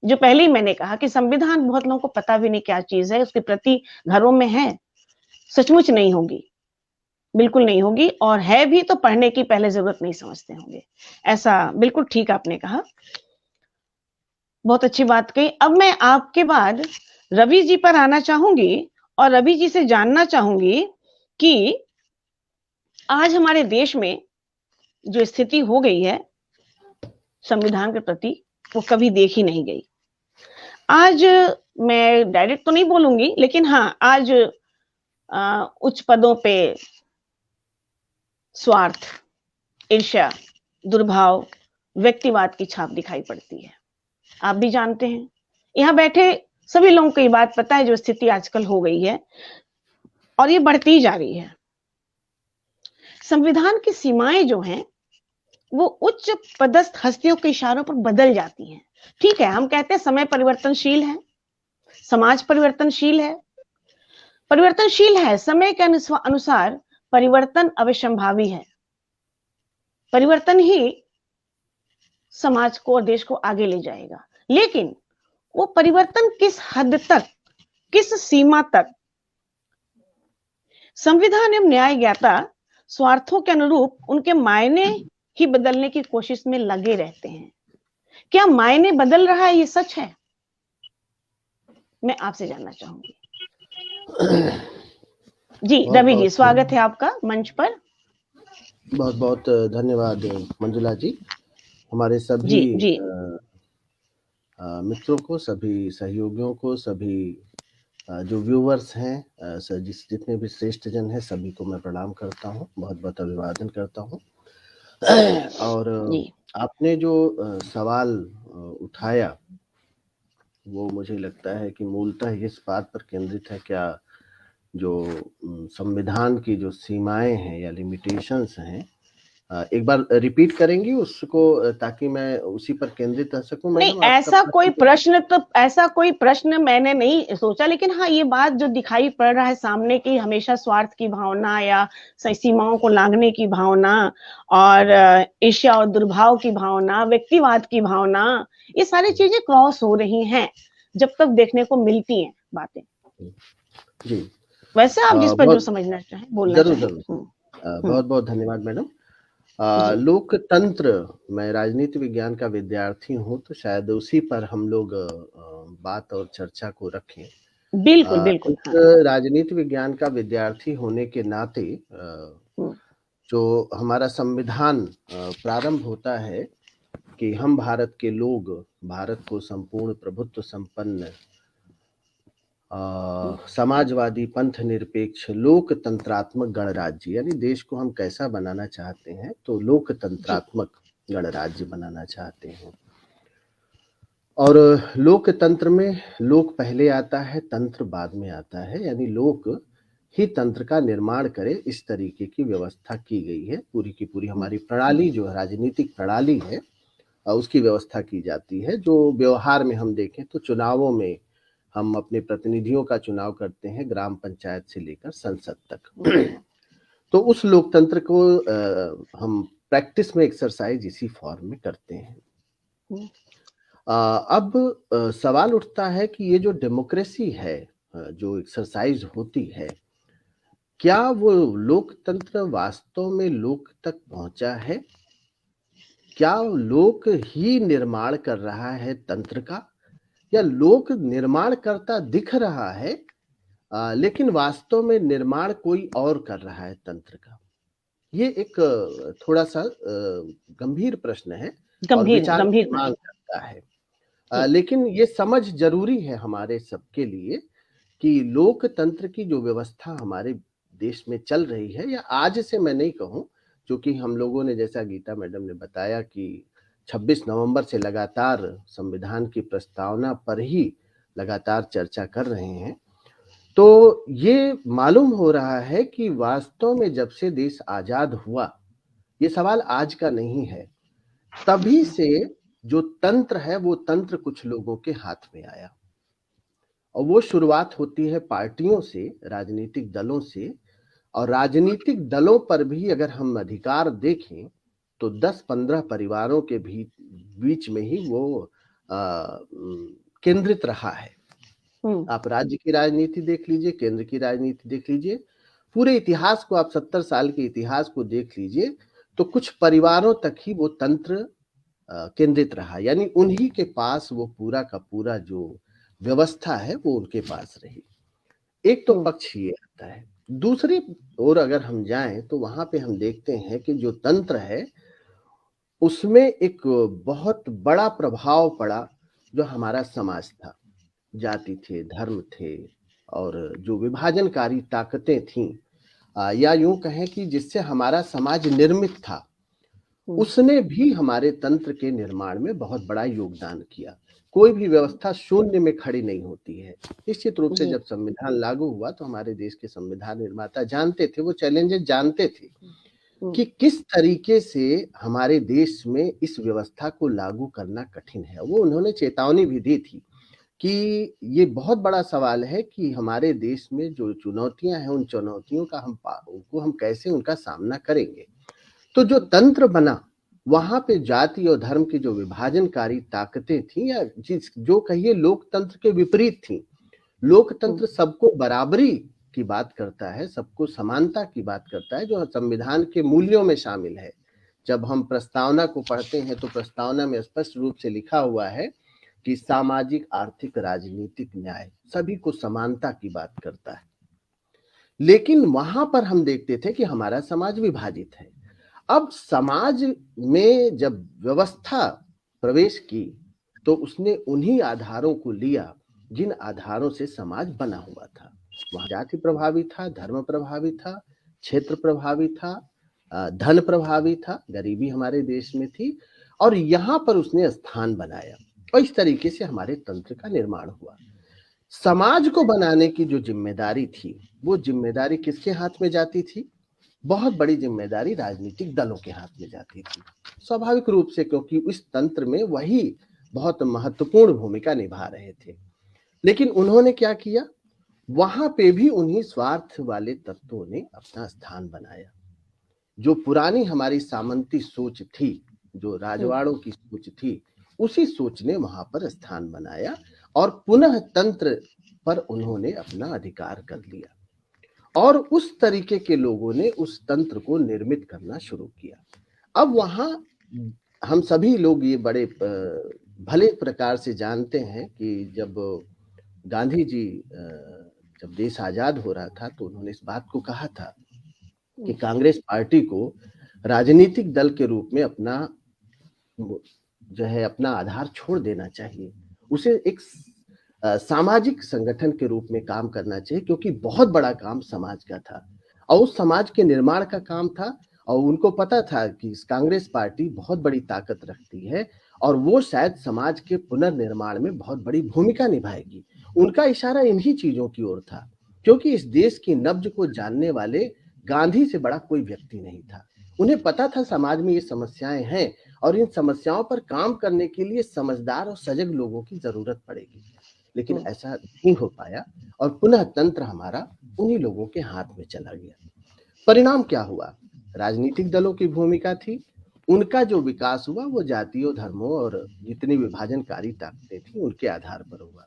जो पहले ही मैंने कहा कि संविधान बहुत लोगों को पता भी नहीं क्या चीज है, उसकी प्रति घरों में है, सचमुच नहीं होगी, बिल्कुल नहीं होगी, और है भी तो पढ़ने की पहले जरूरत नहीं समझते होंगे। ऐसा बिल्कुल ठीक आपने कहा, बहुत अच्छी बात कही। अब मैं आपके बाद रवि जी पर आना चाहूंगी और रवि जी से जानना चाहूंगी कि आज हमारे देश में जो स्थिति हो गई है संविधान के प्रति, वो कभी देखी नहीं गई। आज मैं डायरेक्ट तो नहीं बोलूंगी, लेकिन हाँ, आज उच्च पदों पे स्वार्थ, ईर्ष्या, दुर्भाव, व्यक्तिवाद की छाप दिखाई पड़ती है। आप भी जानते हैं, यहाँ बैठे सभी लोगों को ये बात पता है जो स्थिति आजकल हो गई है, और ये बढ़ती जा रही है। संविधान की सीमाएं जो हैं वो उच्च पदस्थ हस्तियों के इशारों पर बदल जाती हैं। ठीक है, हम कहते हैं समय परिवर्तनशील है, समाज परिवर्तनशील है, समय के अनुसार परिवर्तन अवश्यंभावी है। परिवर्तन ही समाज को और देश को आगे ले जाएगा, लेकिन वो परिवर्तन किस हद तक, किस सीमा तक? संविधान एवं न्याय ज्ञाता स्वार्थों के अनुरूप उनके मायने ही बदलने की कोशिश में लगे रहते हैं। क्या मायने बदल रहा है? ये सच है? मैं आपसे जानना चाहूंगी। जी रवि जी, स्वागत है आपका मंच पर। बहुत बहुत धन्यवाद मंजुला जी। हमारे सभी जी मित्रों को, सभी सहयोगियों को, सभी जो व्यूवर्स हैं, जितने भी श्रेष्ठ जन हैं, सभी को मैं प्रणाम करता हूं, बहुत बहुत अभिवादन करता हूं। और आपने जो सवाल उठाया वो मुझे लगता है कि मूलतः इस बात पर केंद्रित है, क्या जो संविधान की जो सीमाएं हैं या लिमिटेशंस हैं, एक बार रिपीट करेंगी उसको ताकि मैं उसी पर केंद्रित रह सकूं। नहीं, ऐसा कोई प्रश्न मैंने नहीं सोचा, लेकिन हाँ, ये बात जो दिखाई पड़ रहा है सामने की, हमेशा स्वार्थ की भावना या सीमाओं को लांघने की भावना, और ईर्ष्या और दुर्भाव की भावना, व्यक्तिवाद की भावना, ये सारी चीजें क्रॉस हो रही हैं जब तक देखने को मिलती हैं बातें। जी, वैसे आप जिस पर जो समझना चाहें, बोलना जरूर चाहें। जरूर। बहुत बहुत धन्यवाद मैडम। लोकतंत्र, मैं राजनीति विज्ञान का विद्यार्थी हूं, तो शायद उसी पर हम लोग बात और चर्चा को रखें। बिल्कुल बिल्कुल। राजनीति विज्ञान का विद्यार्थी होने के नाते जो हमारा संविधान प्रारंभ होता है कि हम भारत के लोग भारत को संपूर्ण प्रभुत्व संपन्न समाजवादी, पंथ निरपेक्ष, लोकतंत्रात्मक गणराज्य, यानी देश को हम कैसा बनाना चाहते हैं, तो लोकतंत्रात्मक गणराज्य बनाना चाहते हैं। और लोकतंत्र में लोक पहले आता है, तंत्र बाद में आता है, यानी लोक ही तंत्र का निर्माण करे, इस तरीके की व्यवस्था की गई है। पूरी की पूरी हमारी प्रणाली जो राजनीतिक प्रणाली है उसकी व्यवस्था की जाती है। जो व्यवहार में हम देखें तो चुनावों में हम अपने प्रतिनिधियों का चुनाव करते हैं, ग्राम पंचायत से लेकर संसद तक। तो उस लोकतंत्र को हम प्रैक्टिस में एक्सरसाइज इसी फॉर्म में करते हैं। अब सवाल उठता है कि ये जो डेमोक्रेसी है जो एक्सरसाइज होती है, क्या वो लोकतंत्र वास्तव में लोक तक पहुंचा है? क्या लोक ही निर्माण कर रहा है तंत्र का, या लोक निर्माण करता दिख रहा है लेकिन वास्तव में निर्माण कोई और कर रहा है तंत्र का? ये एक थोड़ा सा गंभीर प्रश्न है और विचार की मांग करता है। लेकिन ये समझ जरूरी है हमारे सबके लिए कि लोकतंत्र की जो व्यवस्था हमारे देश में चल रही है, या आज से मैं नहीं कहूं, क्योंकि हम लोगों ने, जैसा गीता मैडम ने बताया कि 26 नवंबर से लगातार संविधान की प्रस्तावना पर ही लगातार चर्चा कर रहे हैं, तो ये मालूम हो रहा है कि वास्तव में जब से देश आजाद हुआ, ये सवाल आज का नहीं है, तभी से जो तंत्र है वो तंत्र कुछ लोगों के हाथ में आया। और वो शुरुआत होती है पार्टियों से, राजनीतिक दलों से, और राजनीतिक दलों पर भी अगर हम अधिकार देखें तो 10-15 परिवारों के बीच में ही वो केंद्रित रहा है। आप राज्य की राजनीति देख लीजिए, केंद्र की राजनीति देख लीजिए, पूरे इतिहास को आप 70 साल के इतिहास को देख लीजिए, तो कुछ परिवारों तक ही वो तंत्र केंद्रित रहा, यानी उन्हीं के पास वो पूरा का पूरा जो व्यवस्था है वो उनके पास रही। एक तो पक्ष ये आता है। दूसरी ओर अगर हम जाएं तो वहां पे हम देखते हैं कि जो तंत्र है उसमें एक बहुत बड़ा प्रभाव पड़ा जो हमारा समाज था। जाति थे, धर्म थे, और जो विभाजनकारी ताकतें थीं, या यूं कहें कि जिससे हमारा समाज निर्मित था, उसने भी हमारे तंत्र के निर्माण में बहुत बड़ा योगदान किया। कोई भी व्यवस्था शून्य में खड़ी नहीं होती है। निश्चित रूप से जब संविधान लागू हुआ तो हमारे देश के संविधान निर्माता जानते थे, वो चैलेंजेस जानते थे कि किस तरीके से हमारे देश में इस व्यवस्था को लागू करना कठिन है। वो उन्होंने चेतावनी भी दी थी कि ये बहुत बड़ा सवाल है कि हमारे देश में जो चुनौतियां हैं, उन चुनौतियों का हम कैसे उनका सामना करेंगे। तो जो तंत्र बना, वहां पे जाति और धर्म की जो विभाजनकारी ताकतें थी, या जो कहिए लोकतंत्र के विपरीत थी। लोकतंत्र सबको बराबरी की बात करता है, सबको समानता की बात करता है, जो संविधान के मूल्यों में शामिल है। जब हम प्रस्तावना को पढ़ते हैं तो प्रस्तावना में स्पष्ट रूप से लिखा हुआ है कि सामाजिक, आर्थिक, राजनीतिक न्याय, सभी को समानता की बात करता है। लेकिन वहां पर हम देखते थे कि हमारा समाज विभाजित है। अब समाज में जब व्यवस्था प्रवेश की तो उसने उन्हीं आधारों को लिया जिन आधारों से समाज बना हुआ था। वहां जाति प्रभावी था, धर्म प्रभावी था, क्षेत्र प्रभावी था, धन प्रभावी था, गरीबी हमारे देश में थी, और यहाँ पर उसने स्थान बनाया, और इस तरीके से हमारे तंत्र का निर्माण हुआ। समाज को बनाने की जो जिम्मेदारी थी, वो जिम्मेदारी किसके हाथ में जाती थी? बहुत बड़ी जिम्मेदारी राजनीतिक दलों के हाथ में जाती थी, स्वाभाविक रूप से, क्योंकि इस तंत्र में वही बहुत महत्वपूर्ण भूमिका निभा रहे थे। लेकिन उन्होंने क्या किया? वहां पे भी उन्हीं स्वार्थ वाले तत्वों ने अपना स्थान बनाया। जो पुरानी हमारी सामंती सोच थी, जो राजवाड़ों की सोच थी, उसी सोच ने वहां पर स्थान बनाया और पुनः तंत्र पर उन्होंने अपना अधिकार कर लिया, और उस तरीके के लोगों ने उस तंत्र को निर्मित करना शुरू किया। अब वहां हम सभी लोग ये बड़े भले प्रकार से जानते हैं कि जब गांधी जी जब देश आजाद हो रहा था तो उन्होंने इस बात को कहा था कि कांग्रेस पार्टी को राजनीतिक दल के रूप में अपना जो है अपना आधार छोड़ देना चाहिए, उसे एक सामाजिक संगठन के रूप में काम करना चाहिए, क्योंकि बहुत बड़ा काम समाज का था और उस समाज के निर्माण का काम था। और उनको पता था कि कांग्रेस पार्टी बहुत बड़ी ताकत रखती है और वो शायद समाज के पुनर्निर्माण में बहुत बड़ी भूमिका निभाएगी। उनका इशारा इन्हीं चीजों की ओर था। क्योंकि इस देश की नब्ज को जानने वाले गांधी से बड़ा कोई व्यक्ति नहीं था। उन्हें पता था समाज में ये समस्याएं हैं और इन समस्याओं पर काम करने के लिए समझदार और सजग लोगों की जरूरत पड़ेगी, लेकिन ऐसा नहीं हो पाया और पुनः तंत्र हमारा उन्हीं लोगों के हाथ में चला गया। परिणाम क्या हुआ? राजनीतिक दलों की भूमिका थी, उनका जो विकास हुआ वो जातियों, धर्मों और जितनी विभाजनकारी ताकतें थी उनके आधार पर हुआ।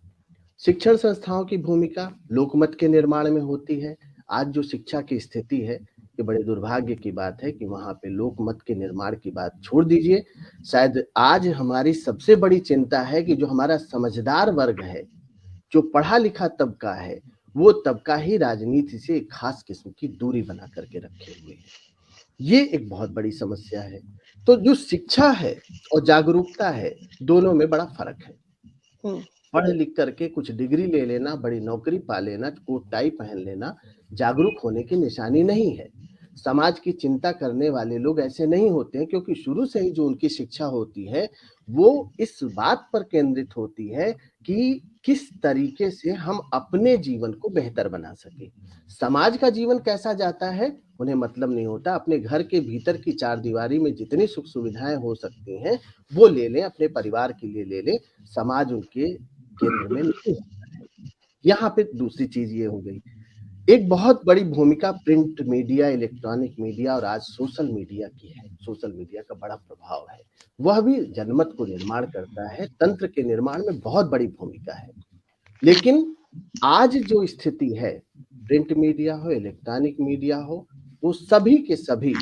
शिक्षण संस्थाओं की भूमिका लोकमत के निर्माण में होती है। आज जो शिक्षा की स्थिति है, ये बड़े दुर्भाग्य की बात है कि वहां पे लोकमत के निर्माण की बात छोड़ दीजिए। शायद आज हमारी सबसे बड़ी चिंता है कि जो हमारा समझदार वर्ग है, जो पढ़ा लिखा तबका है, वो तबका ही राजनीति से एक खास किस्म की दूरी बना करके रखे हुए है। ये एक बहुत बड़ी समस्या है। तो जो शिक्षा है और जागरूकता है, दोनों में बड़ा फर्क है। पढ़ लिख करके कुछ डिग्री ले लेना, बड़ी नौकरी पा लेना, कोट टाई पहन लेना जागरूक होने की निशानी नहीं है। समाज की चिंता करने वाले लोग ऐसे नहीं होते हैं, क्योंकि शुरू से ही जो उनकी शिक्षा होती है वो इस बात पर केंद्रित होती है कि किस तरीके से हम अपने जीवन को बेहतर बना सके। समाज का जीवन कैसा जाता है उन्हें मतलब नहीं होता। अपने घर के भीतर की चार दीवारी में जितनी सुख सुविधाएं हो सकती हैं वो ले लें, अपने परिवार के लिए ले लें, समाज उनके केंद्र में नहीं होता है। यहाँ पे दूसरी चीज ये हो गई, एक बहुत बड़ी भूमिका प्रिंट मीडिया, इलेक्ट्रॉनिक मीडिया और आज सोशल मीडिया की है। सोशल मीडिया का बड़ा प्रभाव है, वह भी जनमत को निर्माण करता है, तंत्र के निर्माण में बहुत बड़ी भूमिका है। लेकिन आज जो स्थिति है, प्रिंट मीडिया हो, इलेक्ट्रॉनिक मीडिया हो, वो सभी के सभी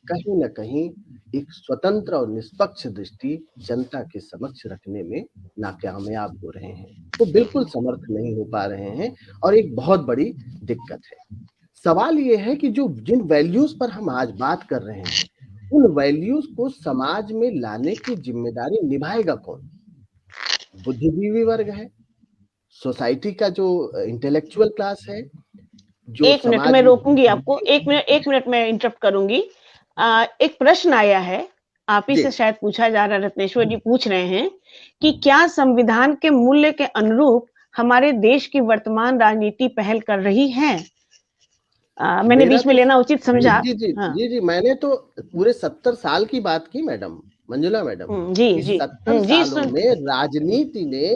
कहीं ना कहीं एक स्वतंत्र और निष्पक्ष दृष्टि जनता के समक्ष रखने में नाकामयाब हो रहे हैं। वो बिल्कुल समर्थ नहीं हो पा रहे हैं और एक बहुत बड़ी दिक्कत है। सवाल ये है कि जो जिन वैल्यूज पर हम आज बात कर रहे हैं, उन वैल्यूज को समाज में लाने की जिम्मेदारी निभाएगा कौन? बुद्धिजीवी वर्ग है, सोसाइटी का जो इंटेलेक्चुअल क्लास है, जो एक मिनट में रोकूंगी आपको, एक मिनट में इंटरप्ट करूंगी। एक प्रश्न आया है, आप ही से शायद पूछा जा रहा है, रत्नेश्वर जी पूछ रहे हैं कि क्या संविधान के मूल्य के अनुरूप हमारे देश की वर्तमान राजनीति पहल कर रही है? मैंने बीच में लेना उचित समझा। जी, मैंने तो पूरे 70 साल की बात की मैडम, मंजुला मैडम। जी 70 सालों में राजनीति ने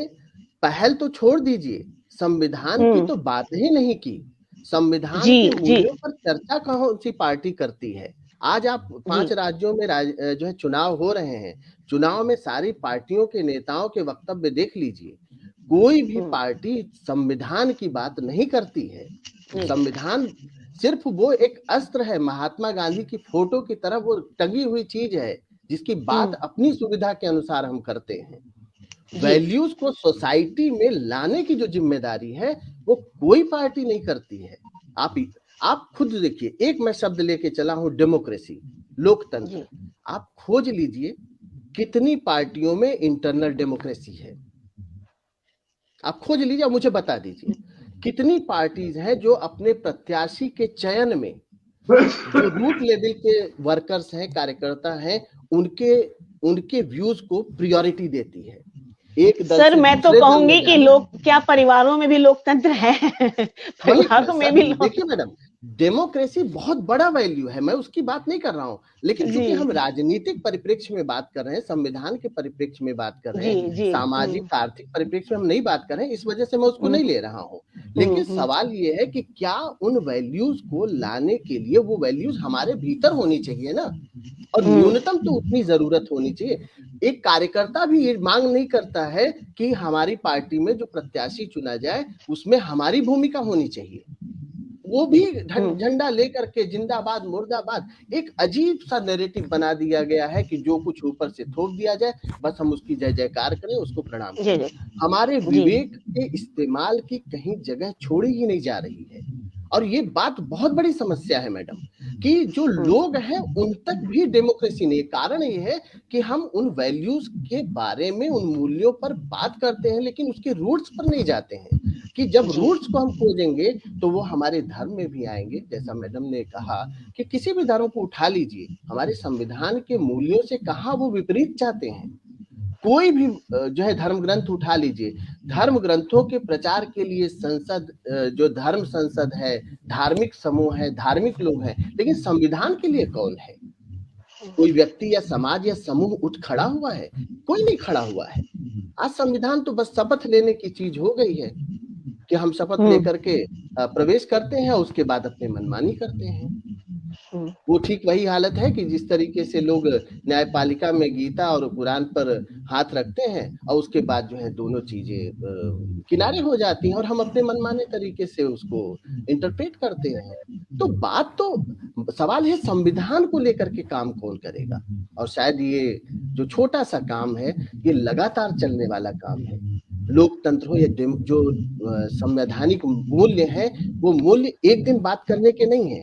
पहल तो छोड़ दीजिए, संविधान की तो बात ही नहीं की। संविधान के मूल्यों पर चर्चा कौन सी पार्टी करती है? आज आप 5 राज्यों में जो है चुनाव हो रहे हैं, चुनाव में सारी पार्टियों के नेताओं के वक्तव्य देख लीजिए, कोई भी पार्टी संविधान की बात नहीं करती है। संविधान सिर्फ वो एक अस्त्र है, महात्मा गांधी की फोटो की तरह वो टंगी हुई चीज है, जिसकी बात अपनी सुविधा के अनुसार हम करते हैं। वैल्यूज को सोसाइटी में लाने की जो जिम्मेदारी है वो कोई पार्टी नहीं करती है। आप खुद देखिए, एक मैं शब्द लेके चला हूं, डेमोक्रेसी, लोकतंत्र। आप खोज लीजिए कितनी पार्टियों में इंटरनल डेमोक्रेसी है, आप खोज लीजिए, मुझे बता दीजिए कितनी पार्टीज हैं जो अपने प्रत्याशी के चयन में जो रूट लेवल के वर्कर्स हैं, कार्यकर्ता हैं, उनके व्यूज को प्रायोरिटी देती है। एक सर मैं तो कहूंगी कि लोग क्या परिवारों में भी लोकतंत्र है? परिवारों में भी देखिए मैडम, डेमोक्रेसी बहुत बड़ा वैल्यू है, मैं उसकी बात नहीं कर रहा हूँ, लेकिन क्योंकि हम राजनीतिक परिप्रेक्ष्य में बात कर रहे हैं, संविधान के परिप्रेक्ष्य में बात कर रहे हैं, सामाजिक आर्थिक परिप्रेक्ष्य में हम नहीं बात कर रहे हैं, इस वजह से मैं उसको नहीं ले रहा हूँ। लेकिन सवाल ये है कि क्या उन वैल्यूज को लाने के लिए वो वैल्यूज हमारे भीतर होनी चाहिए ना, और न्यूनतम तो उतनी जरूरत होनी चाहिए। एक कार्यकर्ता भी ये मांग नहीं करता है कि हमारी पार्टी में जो प्रत्याशी चुना जाए उसमें हमारी भूमिका होनी चाहिए। वो भी झंडा लेकर के जिंदाबाद मुर्दाबाद, एक अजीब सा नैरेटिव बना दिया गया है कि जो कुछ ऊपर से थोप दिया जाए बस हम उसकी जय जयकार करें, उसको प्रणाम करें। हमारे विवेक के इस्तेमाल की कहीं जगह छोड़ी ही नहीं जा रही है, और ये बात बहुत बड़ी समस्या है मैडम कि जो लोग हैं उन तक भी डेमोक्रेसी नहीं। कारण ये है कि हम उन वैल्यूज के बारे में, उन मूल्यों पर बात करते हैं, लेकिन उसके रूट्स पर नहीं जाते हैं कि जब रूट्स को हम खोजेंगे तो वो हमारे धर्म में भी आएंगे। जैसा मैडम ने कहा कि किसी भी धर्म को उठा लीजिए, हमारे संविधान के मूल्यों से कहाँ वो विपरीत चाहते हैं। कोई भी जो है धर्म ग्रंथ उठा लीजिए, धर्म ग्रंथों के प्रचार के लिए संसद, जो धर्म संसद है, धार्मिक समूह है, धार्मिक लोग हैं, लेकिन संविधान के लिए कौन है? कोई व्यक्ति या समाज या समूह उठ खड़ा हुआ है? कोई नहीं खड़ा हुआ है। आज संविधान तो बस शपथ लेने की चीज हो गई है कि हम शपथ लेकर के प्रवेश करते हैं, उसके बाद अपने मनमानी करते हैं। वो ठीक वही हालत है कि जिस तरीके से लोग न्यायपालिका में गीता और कुरान पर हाथ रखते हैं और उसके बाद जो है दोनों चीजें किनारे हो जाती हैं और हम अपने मनमाने तरीके से उसको इंटरप्रेट करते हैं। तो बात तो सवाल है संविधान को लेकर के काम कौन करेगा, और शायद ये जो छोटा सा काम है ये लगातार चलने वाला काम है। लोकतंत्र हो या जो संवैधानिक मूल्य है, वो मूल्य एक दिन बात करने के नहीं है।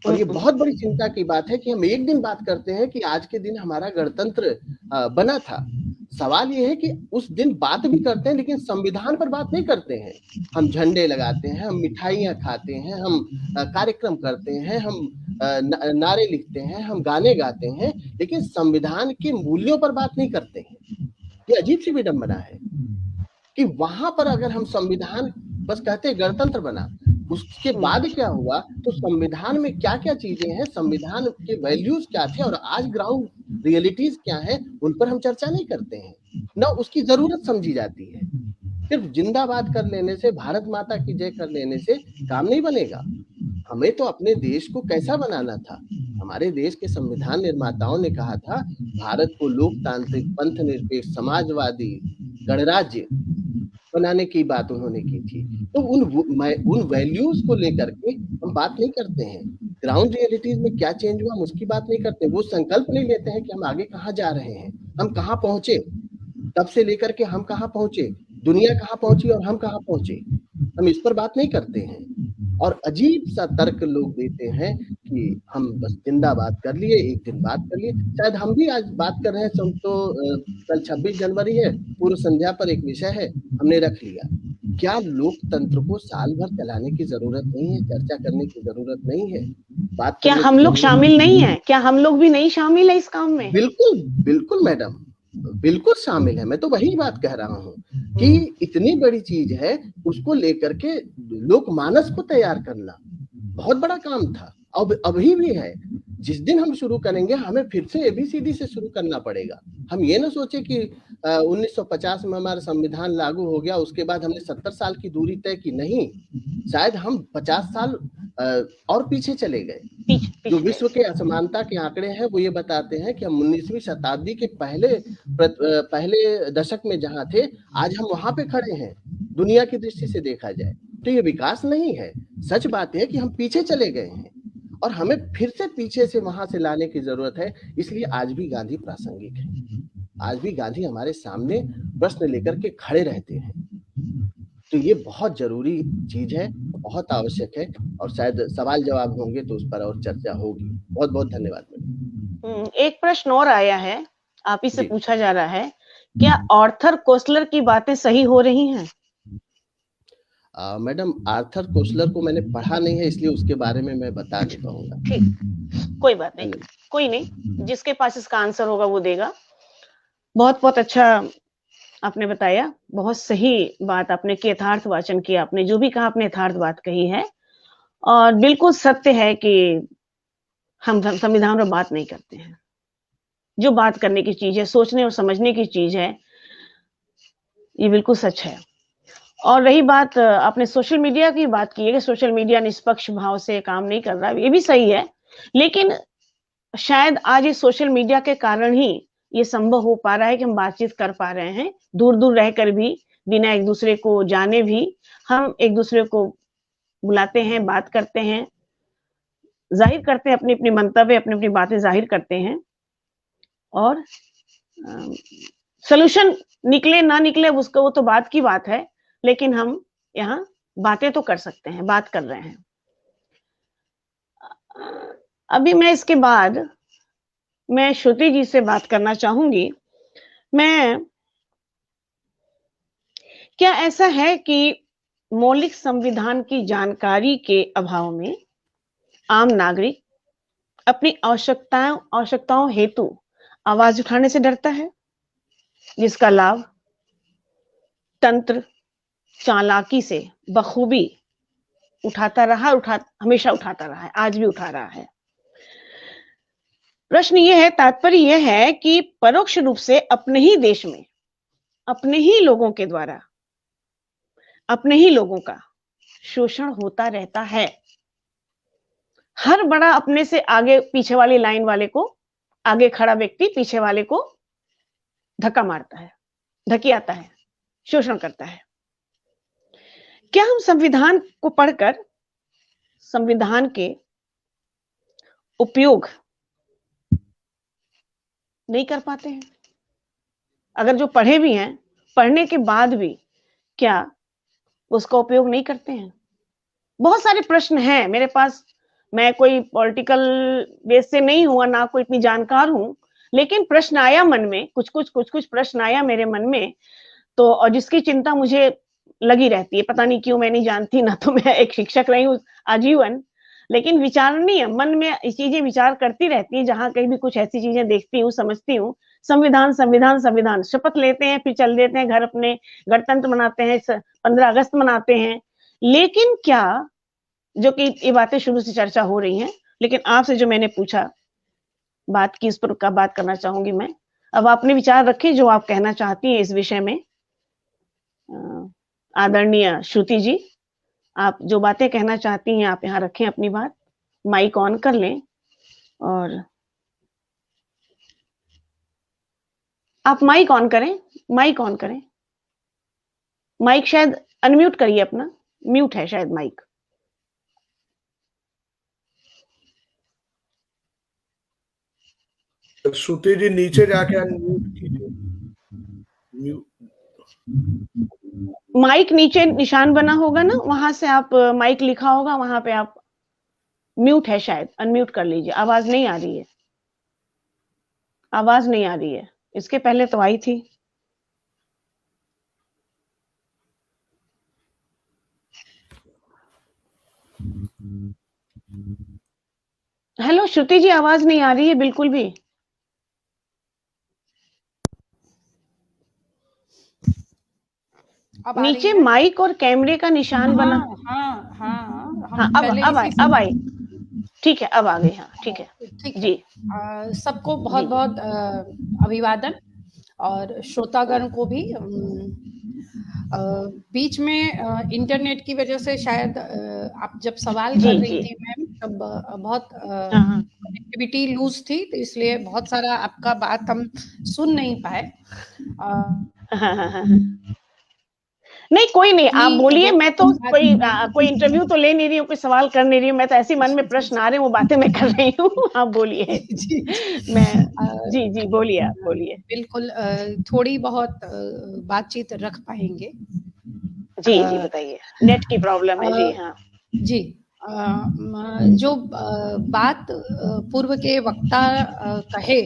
और ये बहुत बड़ी चिंता की बात है कि हम एक दिन बात करते हैं कि आज के दिन हमारा गणतंत्र बना था। सवाल ये है कि उस दिन बात भी करते हैं लेकिन संविधान पर बात नहीं करते हैं। हम झंडे लगाते हैं, हम मिठाइयाँ खाते हैं, हम कार्यक्रम करते हैं, हम नारे लिखते हैं, हम गाने गाते हैं, लेकिन संविधान के मूल्यों पर बात नहीं करते हैं। ये अजीब सी विडंबना है कि वहां पर अगर हम संविधान बस कहते हैं गणतंत्र बना, उसके बाद क्या हुआ, तो संविधान में क्या क्या चीजें हैं, संविधान के वैल्यूज क्या थे और आज ग्राउंड रियलिटीज क्या है, उन पर हम चर्चा नहीं करते हैं, न उसकी जरूरत समझी जाती है। सिर्फ जिंदाबाद कर लेने से, भारत माता की जय कर लेने से काम नहीं बनेगा। हमें तो अपने देश को कैसा बनाना था। हमारे देश के संविधान निर्माताओं ने कहा था भारत को लोकतांत्रिक, पंथ निरपेक्ष, समाजवादी गणराज्य बनाने की बात उन्होंने की थी। तो उन वैल्यूज को लेकर के हम बात नहीं करते हैं। ग्राउंड रियलिटीज में क्या चेंज हुआ, हम उसकी बात नहीं करते। वो संकल्प नहीं लेते हैं कि हम आगे कहाँ जा रहे हैं, हम कहाँ पहुंचे, तब से लेकर के हम कहाँ पहुंचे, दुनिया कहाँ पहुंची और हम कहाँ पहुंचे, हम इस पर बात नहीं करते हैं। और अजीब सा तर्क लोग देते हैं कि हम बस जिंदाबाद कर लिए, एक दिन बात कर लिए। शायद हम भी आज बात कर रहे हैं, तो कल 26 जनवरी है, पूर्व संध्या पर एक विषय है, हमने रख लिया। क्या लोकतंत्र को साल भर चलाने की जरूरत नहीं है, चर्चा करने की जरूरत नहीं है? बात क्या हम लोग शामिल नहीं है? क्या हम लोग भी नहीं शामिल है इस काम में? बिल्कुल बिल्कुल मैडम, बिल्कुल शामिल है। मैं तो वही बात कह रहा हूँ कि इतनी बड़ी चीज है, उसको लेकर के लोकमानस को तैयार करना बहुत बड़ा काम था, अब अभी भी है। जिस दिन हम शुरू करेंगे, हमें फिर से ABCD से शुरू करना पड़ेगा। हम ये ना सोचे कि 1950 में हमारा संविधान लागू हो गया, उसके बाद हमने 70 साल की दूरी तय की। नहीं, शायद हम 50 साल और पीछे चले गए। जो विश्व के असमानता के आंकड़े हैं वो ये बताते हैं कि हम 19वीं शताब्दी के पहले दशक में जहां थे, आज हम वहां पे खड़े हैं। दुनिया की दृष्टि से देखा जाए तो ये विकास नहीं है। सच बात है कि हम पीछे चले गए हैं और हमें फिर से पीछे से वहां से लाने की जरूरत है। इसलिए आज भी गांधी प्रासंगिक है, आज भी गांधी हमारे सामने प्रश्न लेकर के खड़े रहते हैं। तो ये बहुत जरूरी चीज है, बहुत आवश्यक है, और शायद सवाल जवाब होंगे तो उस पर और चर्चा होगी। बहुत बहुत धन्यवाद। एक प्रश्न और आया है, आप ही से पूछा जा रहा है, क्या आर्थर कोसलर की बातें सही हो रही हैं? मैडम, आर्थर कोसलर को मैंने पढ़ा नहीं है, इसलिए उसके बारे में मैं बता नहीं पाऊंगा। ठीक, कोई बात नहीं, कोई नहीं, जिसके पास इसका आंसर होगा वो देगा। बहुत बहुत अच्छा आपने बताया, बहुत सही बात आपने की, यथार्थ वाचन किया आपने, जो भी कहा आपने यथार्थ बात कही है। और बिल्कुल सत्य है कि हम संविधान पर बात नहीं करते हैं। जो बात करने की चीज है, सोचने और समझने की चीज है, ये बिल्कुल सच है। और रही बात, आपने सोशल मीडिया की बात की है कि सोशल मीडिया निष्पक्ष भाव से काम नहीं कर रहा, ये भी सही है, लेकिन शायद आज इस सोशल मीडिया के कारण ही ये संभव हो पा रहा है कि हम बातचीत कर पा रहे हैं, दूर दूर रहकर भी, बिना एक दूसरे को जाने भी हम एक दूसरे को बुलाते हैं, बात करते हैं, जाहिर करते हैं अपनी अपनी मंतव्य, अपनी अपनी बातें जाहिर करते हैं। और सॉल्यूशन निकले ना निकले उसका, वो तो बात की बात है, लेकिन हम यहाँ बातें तो कर सकते हैं, बात कर रहे हैं। अभी मैं इसके बाद मैं श्रुति जी से बात करना चाहूंगी। क्या ऐसा है कि मौलिक संविधान की जानकारी के अभाव में आम नागरिक अपनी आवश्यकताओं हेतु आवाज उठाने से डरता है, जिसका लाभ तंत्र चालाकी से बखूबी उठाता रहा, हमेशा उठाता रहा है, आज भी उठा रहा है। प्रश्न ये है, तात्पर्य यह है कि परोक्ष रूप से अपने ही देश में, अपने ही लोगों के द्वारा, अपने ही लोगों का शोषण होता रहता है। हर बड़ा अपने से आगे पीछे वाली लाइन वाले को, आगे खड़ा व्यक्ति पीछे वाले को धक्का मारता है, धकियाता है, शोषण करता है। क्या हम संविधान को पढ़कर संविधान के उपयोग नहीं कर पाते हैं? अगर जो पढ़े भी हैं, पढ़ने के बाद भी क्या उसका उपयोग नहीं करते हैं? बहुत सारे प्रश्न हैं मेरे पास। मैं कोई पॉलिटिकल बेस से नहीं हुआ, ना कोई इतनी जानकार हूं, लेकिन प्रश्न आया मन में, कुछ प्रश्न आया मेरे मन में, तो और जिसकी चिंता मुझे लगी रहती है, पता नहीं क्यों, मैं नहीं जानती, ना तो मैं एक शिक्षक रही हूँ आजीवन, लेकिन विचारणीय मन में चीजें विचार करती रहती है। जहां कहीं भी कुछ ऐसी चीजें देखती हूँ, समझती हूँ, संविधान संविधान संविधान, शपथ लेते हैं, फिर चल देते हैं घर अपने, गणतंत्र मनाते हैं, 15 अगस्त मनाते हैं, लेकिन क्या, जो कि ये बातें शुरू से चर्चा हो रही हैं, लेकिन आपसे जो मैंने पूछा, बात की, उस पर का बात करना चाहूंगी मैं। अब आपने विचार रखे जो आप कहना चाहती हैं इस विषय में। आदरणीय श्रुति जी, आप जो बातें कहना चाहती हैं, आप यहाँ रखें अपनी बात, माइक ऑन कर लें, और आप माइक ऑन करें, माइक ऑन करें, माइक शायद अनम्यूट करिए अपना, म्यूट है शायद माइक। श्रुति जी नीचे जाके अनम्यूट कीजिए। माइक नीचे निशान बना होगा ना, वहां से आप, माइक लिखा होगा वहां पे, आप म्यूट है शायद, अनम्यूट कर लीजिए। आवाज नहीं आ रही है, आवाज नहीं आ रही है, इसके पहले तो आई थी। हेलो श्रुति जी, आवाज नहीं आ रही है बिल्कुल भी। नीचे माइक और कैमरे का निशान बना। हाँ, अब आई, ठीक है, अब आ गई। हाँ, ठीक है, ठीक जी। सबको बहुत बहुत अभिवादन, और श्रोतागण को भी। बीच में इंटरनेट की वजह से शायद आप जब सवाल कर रही थी मैम, तब बहुत कनेक्टिविटी लूज थी, तो इसलिए बहुत सारा आपका बात हम सुन नहीं पाए। नहीं, कोई नहीं, आप बोलिए। मैं तो कोई इंटरव्यू तो ले नहीं रही हूँ, कोई सवाल कर नहीं रही हूँ, मैं तो ऐसे मन में प्रश्न आ रहे हैं, वो बातें मैं कर रही हूँ। आप बोलिए। मैं जी बोलिए, आप बोलिए। बिल्कुल, थोड़ी बहुत बातचीत रख पाएंगे। जी बताइए। नेट की प्रॉब्लम है। जी हाँ जी। जो बात पूर्व के वक्ता कहे,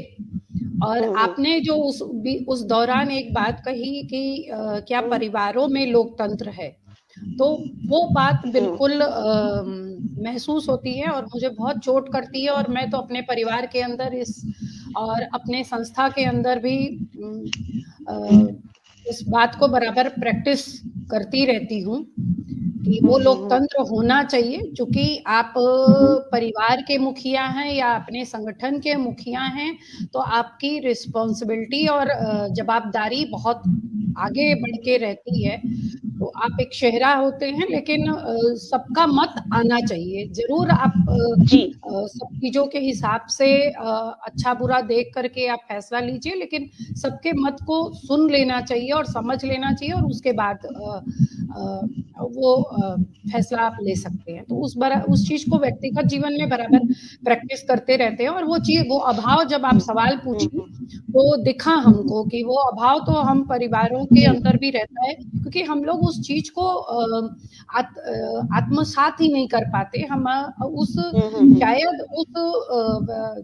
और आपने जो उस दौरान एक बात कही कि क्या परिवारों में लोकतंत्र है, तो वो बात बिल्कुल महसूस होती है और मुझे बहुत चोट करती है। और मैं तो अपने परिवार के अंदर और अपने संस्था के अंदर भी इस बात को बराबर प्रैक्टिस करती रहती हूँ कि वो लोकतंत्र होना चाहिए, क्योंकि आप परिवार के मुखिया हैं या अपने संगठन के मुखिया हैं, तो आपकी रिस्पॉन्सिबिलिटी और जवाबदारी बहुत आगे बढ़ के रहती है। तो आप एक शहरा होते हैं, लेकिन सबका मत आना चाहिए जरूर। आप सब चीजों के हिसाब से अच्छा बुरा देख करके आप फैसला लीजिए, लेकिन सबके मत को सुन लेना चाहिए और समझ लेना चाहिए, और उसके बाद वो फैसला आप ले सकते हैं। तो उस चीज को व्यक्तिगत जीवन में बराबर प्रैक्टिस करते रहते हैं। और वो अभाव जब आप सवाल पूछी, तो दिखा हमको कि वो अभाव तो हम परिवारों के अंदर भी रहता है, क्योंकि हम लोग उस चीज को आत्मसात ही नहीं कर पाते। हम शायद उस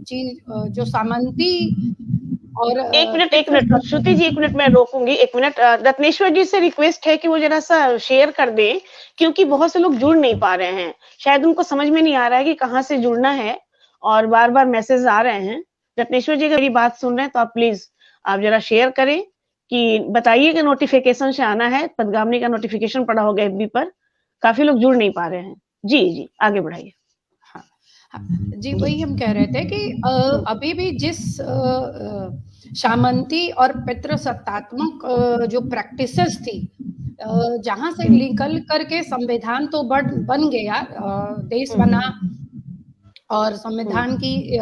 चीज जो सामंती और एक मिनट श्रुति जी, एक मिनट मैं रोकूंगी, एक मिनट। रत्नेश्वर जी से रिक्वेस्ट है कि वो जरा सा शेयर कर दें, क्योंकि बहुत से लोग जुड़ नहीं पा रहे हैं, शायद उनको समझ में नहीं आ रहा है कि कहाँ से जुड़ना है, और बार बार मैसेज आ रहे हैं। रत्नेश्वर जी अगर मेरी बात सुन रहे हैं तो आप प्लीज आप जरा शेयर करें कि बताइए कि नोटिफिकेशन से आना है, पद्गामिनी का नोटिफिकेशन पड़ा होगा FB पर, काफी लोग जुड़ नहीं पा रहे हैं। जी जी आगे बढ़ाइए। जी वही हम कह रहे थे कि अभी भी जिस सामंती और पितृसत्तात्मक जो प्रैक्टिसेस थी, जहां से निकल करके संविधान तो बन गया, देश बना और संविधान की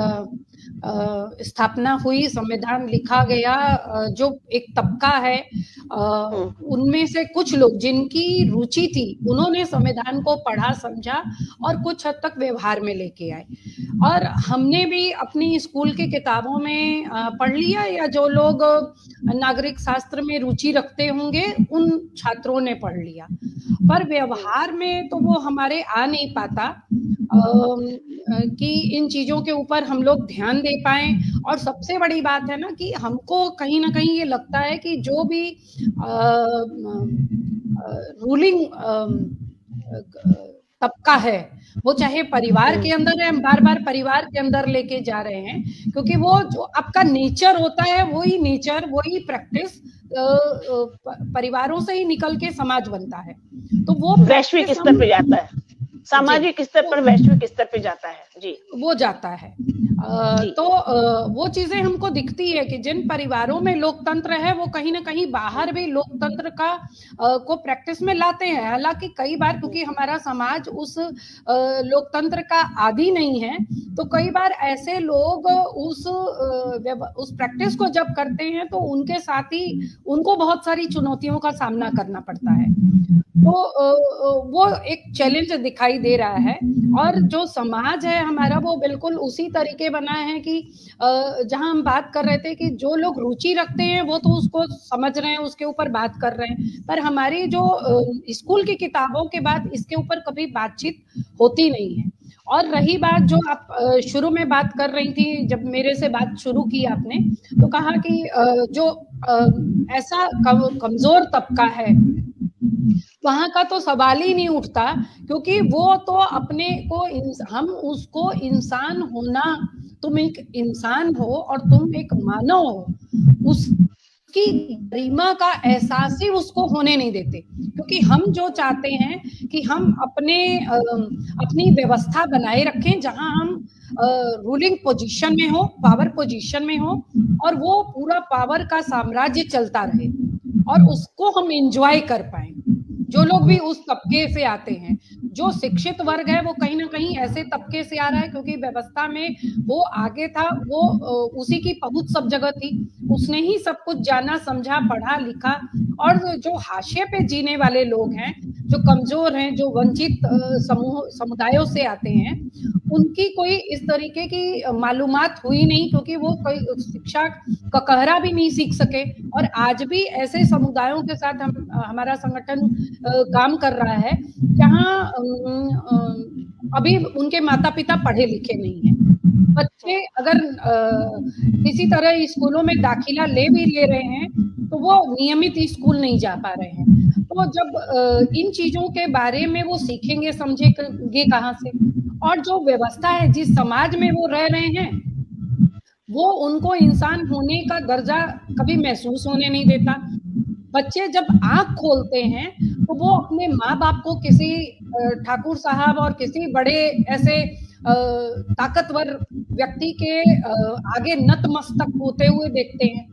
स्थापना हुई, संविधान लिखा गया, जो एक तबका है उनमें से कुछ लोग जिनकी रुचि थी उन्होंने संविधान को पढ़ा समझा और कुछ हद तक व्यवहार में लेके आए। और हमने भी अपनी स्कूल की किताबों में पढ़ लिया, या जो लोग नागरिक शास्त्र में रुचि रखते होंगे उन छात्रों ने पढ़ लिया, पर व्यवहार में तो वो हमारे आ नहीं पाता कि इन चीजों के ऊपर हम लोग ध्यान दे पाए। और सबसे बड़ी बात है ना कि हमको कहीं ना कहीं ये लगता है कि जो भी रूलिंग तबका है वो चाहे परिवार के अंदर है, हम बार बार परिवार के अंदर लेके जा रहे हैं, क्योंकि वो जो आपका नेचर होता है वही नेचर वही प्रैक्टिस परिवारों से ही निकल के समाज बनता है। तो वो वैश्विक स्तर पे जाता है, सामाजिक स्तर पर वैश्विक स्तर पे जाता है। जी वो जाता है। तो वो चीजें हमको दिखती है कि जिन परिवारों में लोकतंत्र है वो कहीं ना कहीं बाहर भी लोकतंत्र का को प्रैक्टिस में लाते हैं। हालांकि कई बार क्योंकि हमारा समाज उस लोकतंत्र का आदी नहीं है, तो कई बार ऐसे लोग उस प्रैक्टिस को जब करते हैं तो उनके साथ ही उनको बहुत सारी चुनौतियों का सामना करना पड़ता है। तो वो एक चैलेंज दिखाई दे रहा है। और जो समाज है हमारा वो बिल्कुल उसी तरीके बना है कि जहां हम बात कर रहे थे कि जो लोग रुचि रखते हैं वो तो उसको समझ रहे हैं, उसके ऊपर बात कर रहे हैं, पर हमारी जो स्कूल की किताबों के बाद इसके ऊपर कभी बातचीत होती नहीं है। और रही बात जो आप शुरू में बात कर रही थी, जब मेरे से बात शुरू की आपने, तो कहा कि जो ऐसा कमजोर तबका है वहां का तो सवाल ही नहीं उठता, क्योंकि वो तो अपने को हम उसको इंसान होना, तुम एक इंसान हो और तुम एक मानव हो, उसकी गरिमा का एहसास ही उसको होने नहीं देते। क्योंकि हम जो चाहते हैं कि हम अपनी व्यवस्था बनाए रखें जहां हम रूलिंग पोजीशन में हो, पावर पोजीशन में हो, और वो पूरा पावर का साम्राज्य चलता रहे और उसको हम एंजॉय कर पाए। जो लोग भी उस तबके से आते हैं, जो शिक्षित वर्ग है वो कहीं ना कहीं ऐसे तबके से आ रहा है क्योंकि व्यवस्था में वो आगे था, वो उसी की पहुंच सब जगह थी, उसने ही सब कुछ जाना समझा पढ़ा लिखा। और जो हाशिए पे जीने वाले लोग हैं, जो कमजोर हैं, जो वंचित समुदायों से आते हैं, उनकी कोई इस तरीके की मालूमात हुई नहीं, क्योंकि वो कोई शिक्षा का कहरा भी नहीं सीख सके। और आज भी ऐसे समुदायों के साथ हमारा संगठन काम कर रहा है जहाँ अभी उनके माता पिता पढ़े लिखे नहीं है। बच्चे अगर किसी तरह स्कूलों में दाखिला ले भी ले रहे हैं तो वो नियमित स्कूल नहीं जा पा रहे हैं। तो जब इन चीजों के बारे में वो सीखेंगे समझेंगे कहाँ से? और जो व्यवस्था है जिस समाज में वो रह रहे हैं वो उनको इंसान होने का दर्जा कभी महसूस होने नहीं देता। बच्चे जब आंख खोलते हैं तो वो अपने माँ बाप को किसी ठाकुर साहब और किसी बड़े ऐसे ताकतवर व्यक्ति के आगे नतमस्तक होते हुए देखते हैं।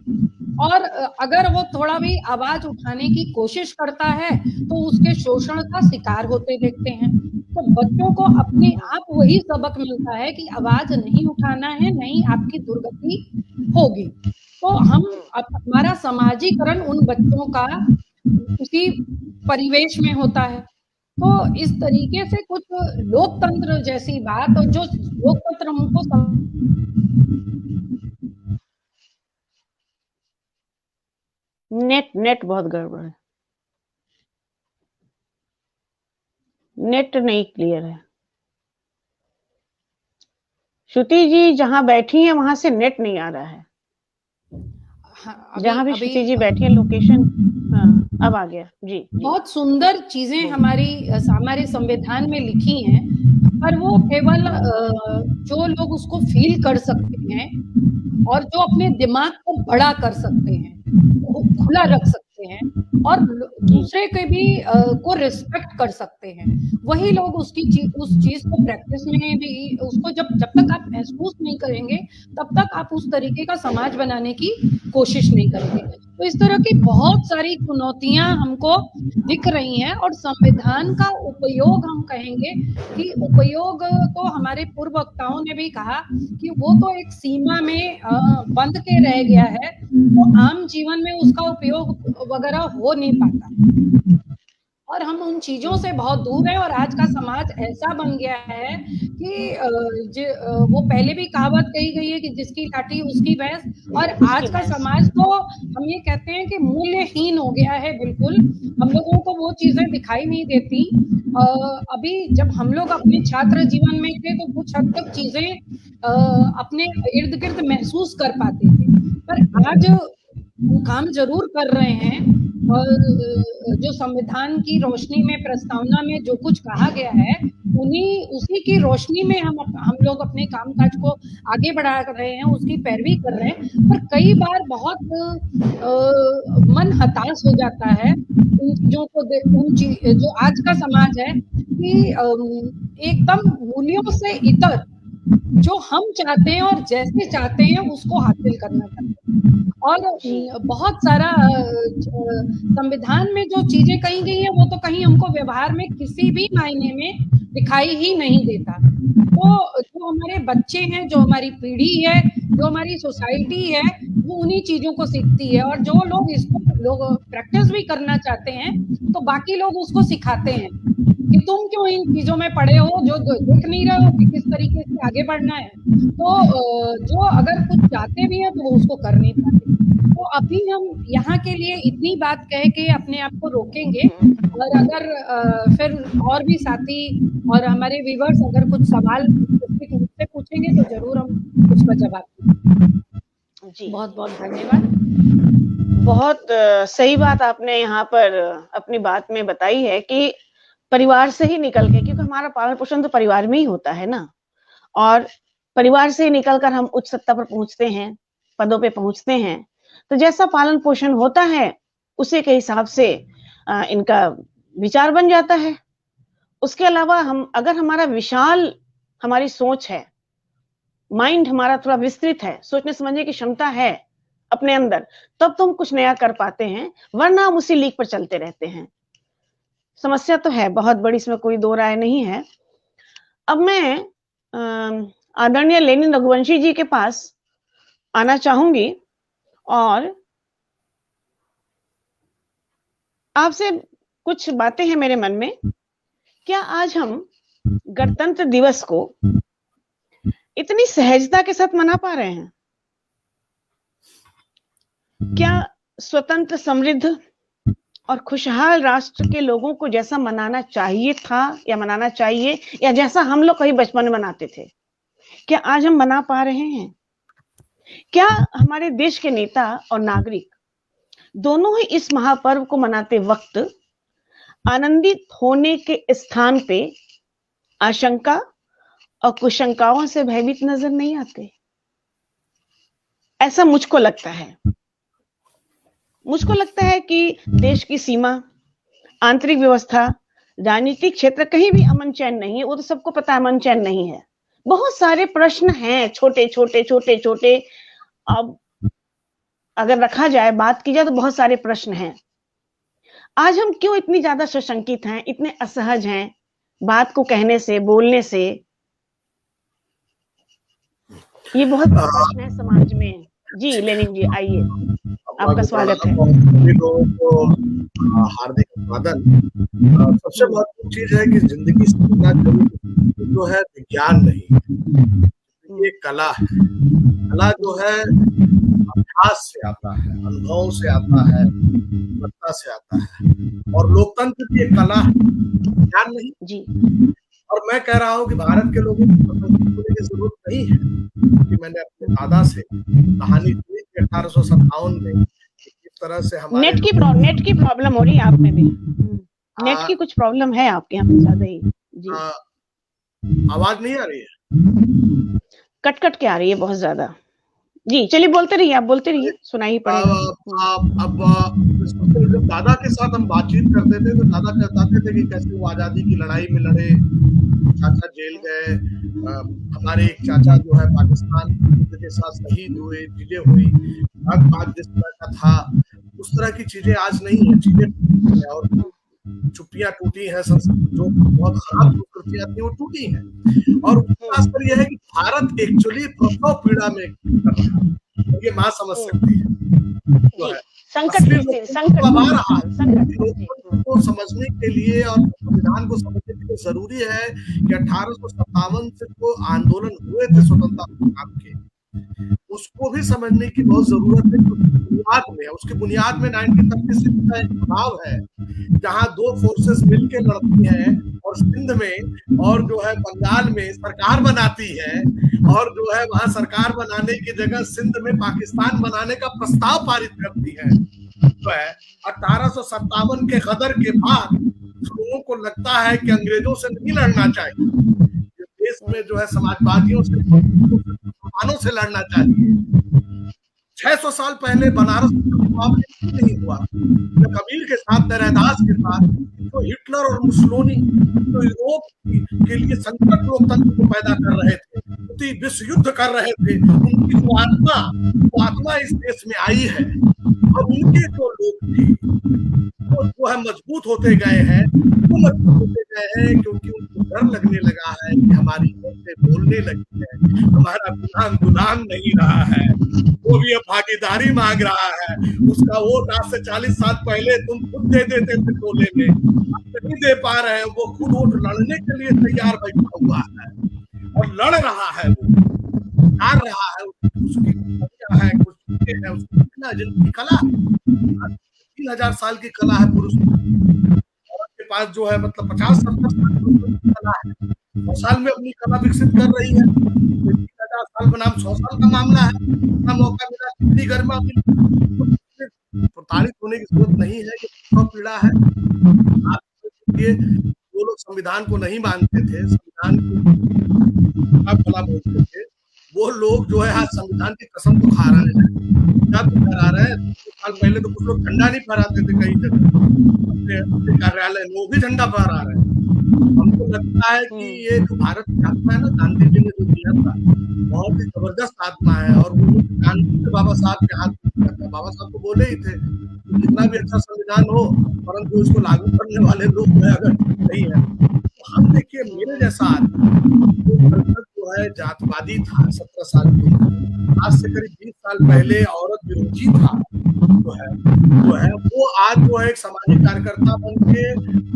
और अगर वो थोड़ा भी आवाज उठाने की कोशिश करता है तो उसके शोषण का शिकार होते देखते हैं। तो बच्चों को अपने आप वही सबक मिलता है कि आवाज नहीं उठाना है, नहीं आपकी दुर्गति होगी। तो हमारा समाजीकरण उन बच्चों का उसी परिवेश में होता है। तो इस तरीके से कुछ लोकतंत्र जैसी बात, और जो लोकतंत्र हमको नेट बहुत गड़बड़ है, नेट नहीं क्लियर है। श्रुति जी जहां बैठी हैं वहां से नेट नहीं आ रहा है। जहां भी श्रुति जी बैठी है लोकेशन, हाँ अब आ गया जी। बहुत सुंदर चीजें हमारे संविधान में लिखी हैं, पर वो केवल जो लोग उसको फील कर सकते हैं और जो अपने दिमाग को बड़ा कर सकते हैं खुला रख सकते हैं और दूसरे के भी को रिस्पेक्ट कर सकते हैं, वही लोग उस चीज को प्रैक्टिस में भी उसको जब तक आप महसूस नहीं करेंगे तब तक आप उस तरीके का समाज बनाने की कोशिश नहीं करेंगे। तो इस तरह की बहुत सारी चुनौतियां हमको दिख रही हैं और संविधान का उपयोग, हम कहेंगे कि उपयोग तो हमारे पूर्व वक्ताओं ने भी कहा कि वो तो एक सीमा में बंद के रह गया है, तो आम जीवन में उसका उपयोग वगैरह हो नहीं पाता और हम उन चीजों से बहुत दूर हैं। और आज का समाज ऐसा बन गया है कि वो पहले भी कहावत कही गई है कि जिसकी लाठी उसकी भैंस, और आज का समाज तो हम ये कहते हैं कि मूल्यहीन हो गया है बिल्कुल। हम लोगों को वो चीजें दिखाई नहीं देती। अभी जब हम लोग अपने छात्र जीवन में थे तो कुछ हद तक चीजें अपने इर्द गिर्द महसूस कर पाते थे, पर आज काम जरूर कर रहे हैं। और जो संविधान की रोशनी में, प्रस्तावना में जो कुछ कहा गया है, उसी की रोशनी में हम लोग अपने कामकाज को आगे बढ़ा रहे हैं, उसकी पैरवी कर रहे हैं। पर कई बार बहुत मन हताश हो जाता है उन चीजों को जो आज का समाज है कि एकदम मूल्यों से इतर जो हम चाहते हैं और जैसे चाहते हैं उसको हासिल करना चाहते हैं। और बहुत सारा संविधान में जो चीजें कही गई है वो तो कहीं हमको व्यवहार में किसी भी मायने में दिखाई ही नहीं देता। तो जो हमारे बच्चे हैं, जो हमारी पीढ़ी है, जो हमारी सोसाइटी है, वो उन्हीं चीजों को सीखती है। और जो लोग इसको प्रैक्टिस भी करना चाहते हैं तो बाकी लोग उसको सिखाते हैं कि तुम क्यों इन चीजों में पड़े हो, जो देख नहीं रहे हो कि किस तरीके से आगे बढ़ना है। तो जो अगर कुछ चाहते भी हैं तो वो उसको कर नहीं पाते। तो अभी हम यहाँ के लिए इतनी बात कह के अपने आप को रोकेंगे, और अगर फिर और भी साथी और हमारे व्यूअर्स अगर कुछ सवाल मुझसे पूछेंगे तो जरूर हम उसका जवाब देंगे। जी, बहुत बहुत धन्यवाद। बहुत सही बात आपने यहाँ पर अपनी बात में बताई है कि परिवार से ही निकल के, क्योंकि हमारा पालन पोषण तो परिवार में ही होता है ना, और परिवार से ही निकलकर हम उच्च सत्ता पर पहुंचते हैं, पदों पे पहुंचते हैं। तो जैसा पालन पोषण होता है उसी के हिसाब से इनका विचार बन जाता है। उसके अलावा अगर हमारी सोच है, माइंड हमारा थोड़ा विस्तृत है, सोचने समझने की क्षमता है अपने अंदर, तब तो हम कुछ नया कर पाते हैं, वरना हम उसी लीक पर चलते रहते हैं। समस्या तो है बहुत बड़ी, इसमें कोई दो राय नहीं है। अब मैं आदरणीय लेनिन रघुवंशी जी के पास आना चाहूंगी और आपसे कुछ बातें हैं मेरे मन में। क्या आज हम गणतंत्र दिवस को इतनी सहजता के साथ मना पा रहे हैं? क्या स्वतंत्र, समृद्ध और खुशहाल राष्ट्र के लोगों को जैसा मनाना चाहिए था या मनाना चाहिए, या जैसा हम लोग कहीं बचपन में मनाते थे, क्या आज हम मना पा रहे हैं? क्या हमारे देश के नेता और नागरिक दोनों ही इस महापर्व को मनाते वक्त आनंदित होने के स्थान पे आशंका और कुशंकाओं से भयभीत नजर नहीं आते? ऐसा मुझको लगता है। मुझको लगता है कि देश की सीमा, आंतरिक व्यवस्था, राजनीतिक क्षेत्र कहीं भी अमन चैन नहीं है। वो तो सबको पता है अमन चैन नहीं है। बहुत सारे प्रश्न हैं, छोटे छोटे। अब अगर रखा जाए, बात की जाए तो बहुत सारे प्रश्न हैं। आज हम क्यों इतनी ज्यादा सशंकित हैं, इतने असहज हैं बात को कहने से, बोलने से? ये बहुत बड़ा प्रश्न है समाज में। जी लेनिन जी, आइए, आपका स्वागत है। सभी लोगों को हार्दिक अभिवादन। सबसे महत्वपूर्ण चीज है कि जिंदगी सीखना जो है विज्ञान नहीं, ये कला है। कला जो है अभ्यास से आता है, अनुभव से आता है, सत्ता से आता है, और लोकतंत्र की एक कला है, ज्ञान नहीं जी। और मैं कह रहा हूँ कि भारत के लोगों को स्वतंत्र होने की जरूरत नहीं है, क्योंकि मैंने अपने दादा से कहानी सुनी थी 1857 में किस तरह से हमारे नेट की प्रॉब्लम हो रही है आप में भी। नेट की कुछ प्रॉब्लम है आपके यहाँ पे ज्यादा ही। जी, आवाज नहीं आ रही है? कट के आ रही है बहुत ज्यादा। जी चलिए बोलते रहिए, आप बोलते रहिए, सुनाई पड़ेगा। अब जब दादा के साथ हम बातचीत करते थे तो दादा बताते थे कि कैसे वो आजादी की लड़ाई में लड़े, चाचा जेल गए, हमारे एक चाचा जो है पाकिस्तान के साथ शहीद हुए, चीजें हुई, भाग जिस तरह का था उस तरह की चीजें आज नहीं है, चीजें और चुप्पियां टूटी हैं, जो बहुत खराब संस्कृतियां थी वो टूटी हैं। और खासकर यह है कि भारत एक्चुअली प्रसव पीड़ा में कर रहा है, ये माँ समझ सकती है तो है संकट को समझने के लिए और संविधान को समझने के लिए जरूरी है कि 1857 से जो आंदोलन हुए थे स्वतंत्रता संग्राम के, उसको भी समझने की बहुत जरूरत है। बुनियाद में उसके बुनियाद में 1936 का एक चुनाव है जहां दो फोर्सेस मिलकर लड़ती हैं और सिंध में और जो है बंगाल में सरकार बनाती है, और जो है वहां सरकार बनाने की जगह सिंध में पाकिस्तान बनाने का प्रस्ताव पारित करती है। तो है 1857 के गदर के बाद लोगों को लगता है कि अंग्रेजों से नहीं लड़ना चाहिए, देश में जो है समाजवादियों से मुसलमानों से लड़ना चाहिए। 600 साल पहले बनारस नहीं हुआ, कबीर के साथ रैदास के साथ तो हिटलर और मुसोलिनी तो यूरोप के लिए संकट लोकतंत्र को पैदा कर रहे थे, विश्व युद्ध कर रहे थे, उनकी जो आत्मा इस देश में आई है और उनके जो लोग थे वो जो है मजबूत होते गए हैं, क्योंकि उनको डर लगने लगा है कि हमारी से बोलने लगी है, हमारा गुलाम नहीं रहा है, वो भी अब भागीदारी मांग रहा है। उसका वोट आज से 40 साल पहले तुम खुद दे देते थे टोले में, नहीं दे पा रहे हैं, वो खुद वोट लड़ने के लिए तैयार बैठा हुआ है और लड़ रहा है, वो हार रहा है, उसकी है कुछ है, उसकी कला 3000 साल की कला है, पुरुष के पास जो है मतलब 50-70 साल की कला है, 100 साल में अपनी कला विकसित कर रही है। 3000 साल बनाम 100 साल का मामला है, इतना मौका मिला, कितनी गर्मा प्रताड़ित होने की जरूरत नहीं है, ये पीड़ा है। ये वो लोग संविधान को नहीं मानते थे, संविधान को भला बोलते थे, वो लोग जो है आज संविधान की कसम तो खा रहे हैं, क्या फहरा रहे हैं। 2 साल पहले तो कुछ लोग झंडा नहीं फहराते थे, कई जगह अपने कार्यालय में वो भी झंडा फहरा रहे हैं। हमको लगता है कि ये जो भारत की आत्मा है ना, गांधी जी ने जो दिया था बहुत ही जबरदस्त आत्मा है, और वो गांधी से बाबा साहब के हाथ में, बाबा साहब तो बोले ही थे कितना भी अच्छा संविधान हो परंतु उसको लागू करने वाले लोग अगर नहीं है। तो हम देखिए मेरे जैसा आदमी जो है जातवादी था 17 साल की, आज से करीब 20 साल पहले औरत विरोधी था, जो है वो आज जो है एक सामाजिक कार्यकर्ता बन के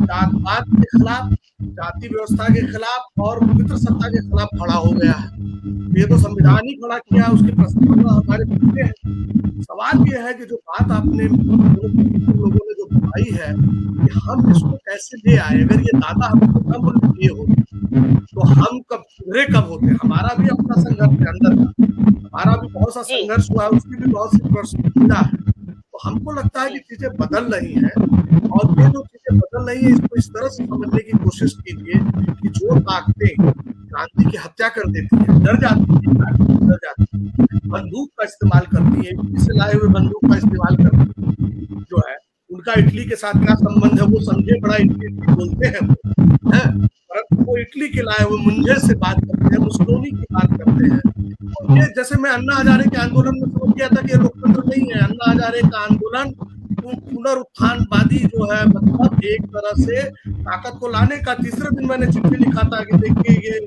जातवाद के खिलाफ, जाति व्यवस्था के खिलाफ और पितृसत्ता के खिलाफ खड़ा हो गया है। ये तो संविधान ही खड़ा किया, उसके प्रस्ताव हमारे पीछे हैं। सवाल ये है कि जो बात आपने लोगों ने जो बताई है कि हम इसको कैसे ले आए, अगर ये दादा हमको कब दिए होते तो हम कब सुधरे कब होते। हमारा भी अपना संघर्ष के अंदर था, हमारा भी बहुत सा संघर्ष हुआ, उसकी भी बहुत सी प्रश्न है। तो हमको लगता है कि चीजें बदल रही हैं, और ये जो चीजें बदल रही है इसको इस तरह से समझने की कोशिश कीजिए कि जो ताकतें क्रांति की हत्या कर देती है, डर जाती है, बंदूक का इस्तेमाल करती है, इटली से लाए हुए बंदूक का इस्तेमाल करती है, जो है उनका इटली के साथ क्या संबंध है वो समझे, बड़ा इटली बोलते हैं परंतु वो इटली के लाए हुए मुंजे से बात करते हैं, मुसोलिनी की बात करते हैं। और ये जैसे मैं अन्ना हजारे के आंदोलन में समझ गया था कि ये लोकतंत्र नहीं है, अन्ना हजारे का आंदोलन पुनरुत्थानवादी जो है, मतलब एक तरह से ताकत को लाने का। तीसरे दिन मैंने चिट्ठी लिखा था कि देखिए ये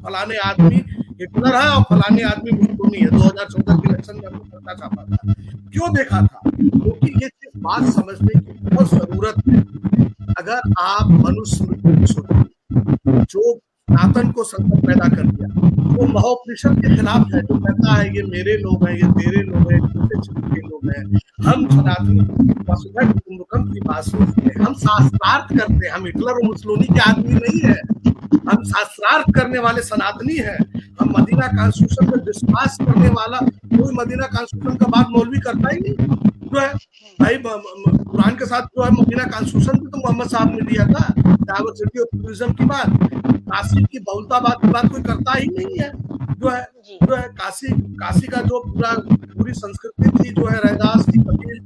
फलाने आदमी हिटलर है और फलाने आदमी मुसोलिनी है। 2014 के इलेक्शन में हमने पता छापा था। क्यों देखा था? क्योंकि ये चीज बात समझने की बहुत जरूरत है। अगर आप मनुष्य जो सनातन को संकट पैदा कर दिया, वो महोपनिषद के खिलाफ है, जो कहता है ये मेरे लोग हैं, ये तेरे लोग हैं, छोटे छोटे लोग हैं, हम सनातनी वसुधैव कुटुम्बकम की बात सोचते हैं, हम शास्त्रार्थ करते हैं, हम हिटलर और मुसोलिनी के आदमी नहीं है, हम शास्त्रार्थ करने वाले सनातनी हैं। हम मदीना कॉन्स्टिट्यूशन में विश्वास करने वाला कोई मदीना कॉन्स्टिट्यूशन का बात मौलवी करता ही नहीं। जो है भाई कुरान के साथ जो है मदीना कॉन्स्टिट्यूशन भी तो मोहम्मद साहब ने दिया था, डाइवर्सिटी ऑफ टूरिज्म की बात, काशी की बहुलताबाद की बात कोई करता ही नहीं है। जो है काशी का जो पूरी संस्कृति थी, जो है रैदास की कबीर,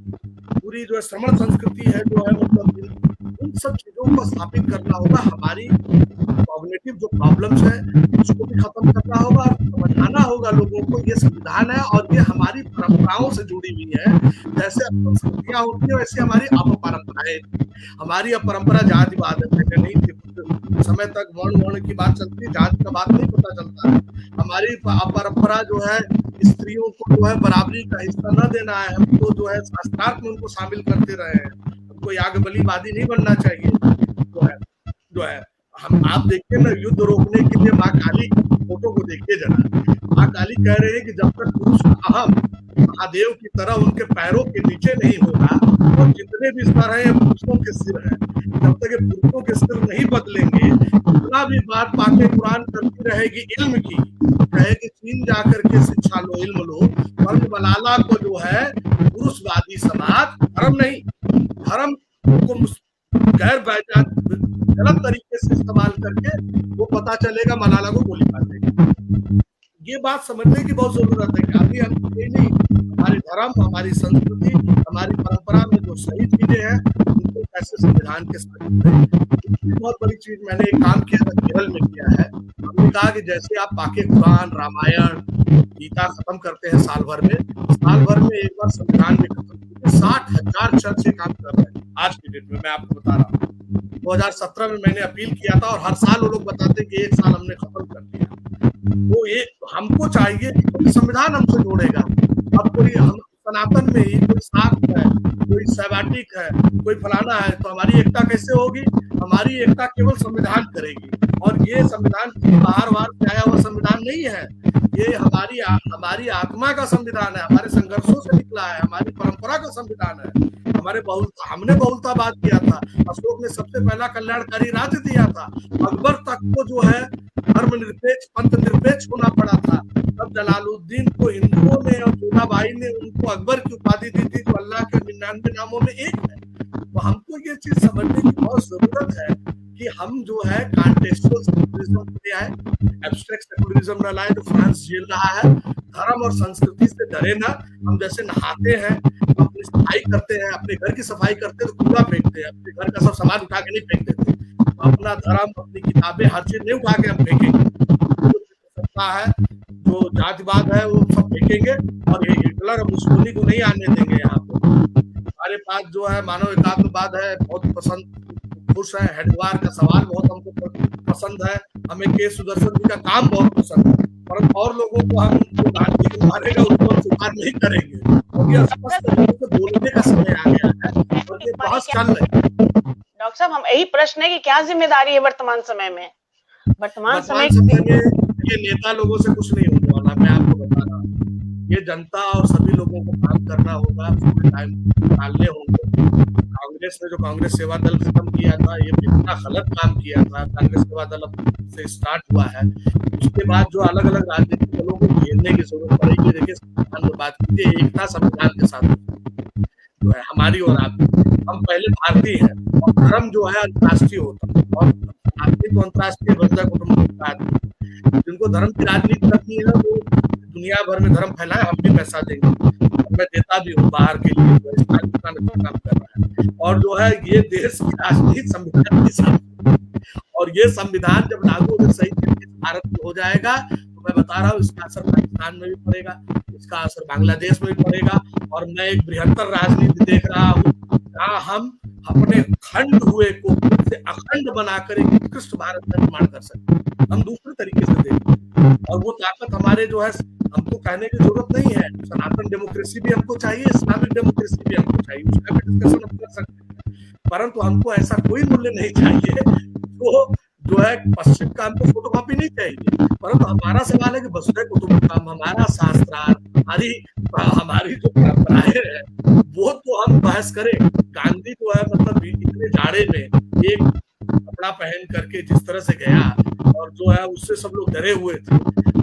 पूरी जो है श्रमण संस्कृति है, जो है मतलब उन सब चीजों को स्थापित करना होगा। हमारी कॉग्निटिव जो प्रॉब्लम्स है उसको भी खत्म करना होगा और समझाना होगा लोगों को ये संविधान है और ये हमारी परंपराओं से जुड़ी हुई है। जैसे संस्कृतियां होती है वैसे हमारी अपरंपराएं, हमारी अपरंपरा जातिवाद है, पहले नहीं थी, समय तक वर्ण की बात चलती है, जाति का बात नहीं पता चलता है। हमारी अपरंपरा जो है स्त्रियों को जो है बराबरी का हिस्सा न देना है, हमको जो है शास्त्रार्थ में उनको शामिल करते रहे हैं, हमको यागबलीवादी नहीं बनना चाहिए। जो है हम आप देखिए ना, युद्ध रोकने के लिए माँ काली फोटो को देखिए जरा, माँ काली कह रहे हैं कि जब तक पुरुष अहम महादेव की तरह उनके पैरों के नीचे नहीं होगा और जितने भी स्तर है पुरुषों के सिर है, जब तक ये पुरुषों के सिर नहीं बदलेंगे, इतना भी बात पाके कुरान करती रहेगी इल्म की, कहेगी चीन जाकर के शिक्षा लो, इल्म लो, पर मलाला को जो है पुरुषवादी समाज, धर्म नहीं, धर्म को गैर गलत तरीके से इस्तेमाल करके वो पता चलेगा मलाला को गोली मार देगी। ये बात समझने की बहुत जरूरत है कि अभी हम नहीं, हमारे धर्म, हमारी संस्कृति, हमारी परंपरा में जो सही चीजें हैं उनको कैसे संविधान के साथ बहुत बड़ी चीज मैंने एक काम किया था, केरल में किया है। हमने कहा कि जैसे आप पाके कुरान, रामायण, गीता खत्म करते हैं साल भर में एक बार संविधान में खत्म, 60,000 चर्च से काम कर रहे हैं आज की डेट में। मैं आपको बता रहा हूँ 2017 में मैंने अपील किया था और हर साल वो लोग बताते कि एक साल हमने खत्म कर दिया। तो ये हमको चाहिए कि संविधान हमसे जोड़ेगा। अब कोई हम सनातन में ही कोई साख है, कोई सैबाटिक है, कोई फलाना है, तो हमारी एकता कैसे होगी? हमारी एकता केवल संविधान करेगी। और ये संविधान बाहर से आया हुआ संविधान नहीं है, ये हमारी आत्मा का संविधान है, हमारे संघर्षों से निकला है, हमारी परंपरा का संविधान है। हमने बहुलतावाद किया था, अशोक ने सबसे पहला कल्याणकारी राज्य दिया था, अकबर तक को जो है धर्मनिरपेक्ष, पंथ निरपेक्ष होना पड़ा था। तब जलालुद्दीन को हिंदुओं ने और जोधाबाई ने उनको अकबर की उपाधि दी थी, जो अल्लाह के 99 नामों में एक है। तो हमको ये चीज समझने की बहुत जरूरत है कि हम जो है कॉन्टेक्सुअल सेकुलरिज्म पे आए, एब्स्ट्रैक्ट सेकुलरिज्म न लाए, जो फ्रांस झेल रहा है। धर्म और संस्कृति से डरे ना। हम जैसे नहाते हैं, अपनी सफाई करते हैं, अपने घर की सफाई करते हैं तो कूड़ा फेंकते हैं, अपने घर का सब सामान उठा के नहीं फेंक देते। अपना धर्म, अपनी किताबें, हर चीज नहीं उठा के हम फेंकेंगे। सत्ता है, जो जातिवाद है वो सब फेंकेंगे और ये हिटलर और मुसोलिनी को नहीं आने देंगे यहाँ पे। हमारे पास जो है मानव एकात्मवाद है, बहुत पसंद, खुश है। हेडवार का सवाल बहुत हमको पसंद है, हमें के सुदर्शन जी का काम बहुत पसंद है, परंतु और लोगों को हम जो गांधी को मारेगा उसको हम स्वीकार नहीं करेंगे, क्योंकि स्पष्ट रूप से बोलने का समय आ गया है और ये बहस चल रही है। डॉक्टर साहब, हम यही प्रश्न है कि क्या जिम्मेदारी है वर्तमान समय में? वर्तमान समय में ये नेता लोगों से कुछ नहीं होने वाला, मैं आपको बता रहा हूँ। ये जनता और सभी लोगों को काम करना होगा, टाइम निकालने होंगे। कांग्रेस ने जो कांग्रेस सेवा दल खत्म किया था, ये कितना गलत काम किया था। कांग्रेस सेवा दल से स्टार्ट हुआ है, उसके बाद जो अलग अलग राजनीतिक दलों को घेरने की जरूरत पड़ेगी। देखिए, संविधान में बात कीजिए, एकता संविधान के साथ जो है हमारी और आपकी। हम पहले भारतीय हैं और धर्म जो है अंतर्राष्ट्रीय होता है, और भारतीय तो अंतर्राष्ट्रीय वंदे कुटुंब आदमी, जिनको धर्म की राजनीति करनी है वो दुनिया भर में धर्म फैलाए, हम भी पैसा देंगे, मैं देता भी हूँ बाहर के लिए, काम कर रहा है। और जो है ये देश की राजनीति संविधान के साथ, और ये संविधान जब लागू सही तरीके से भारत में हो जाएगा तो मैं बता रहा हूँ इसका असर पाकिस्तान में भी पड़ेगा, इसका असर बांग्लादेश में भी पड़ेगा। और मैं एक बृहत्तर राजनीति देख रहा हूँ जहाँ हम अपने खंड हुए को से अखंड बनाकर एक उत्कृष्ट भारत का निर्माण कर सकते हैं। हम दूसरे तरीके से देखें, और वो ताकत हमारे जो है, हमको कहने की जरूरत नहीं है। सनातन डेमोक्रेसी भी हमको चाहिए, इस्लामिक डेमोक्रेसी भी हमको चाहिए, उसका भी डिस्कशन हम कर सकते हैं। परंतु हमको ऐसा कोई मूल्य नहीं चाहिए जो है पश्चिम का हमको फोटोकॉपी नहीं चाहिए। परंतु हमारा सवाल है कि वसुधैव कुटुंबकम, हमारा शास्त्रार्थ, हमारी जो परंपराएं है वो तो हम बहस करें। गांधी जो है मतलब इतने जाड़े में एक कपड़ा पहन करके जिस तरह से गया और जो है उससे सब लोग डरे हुए थे।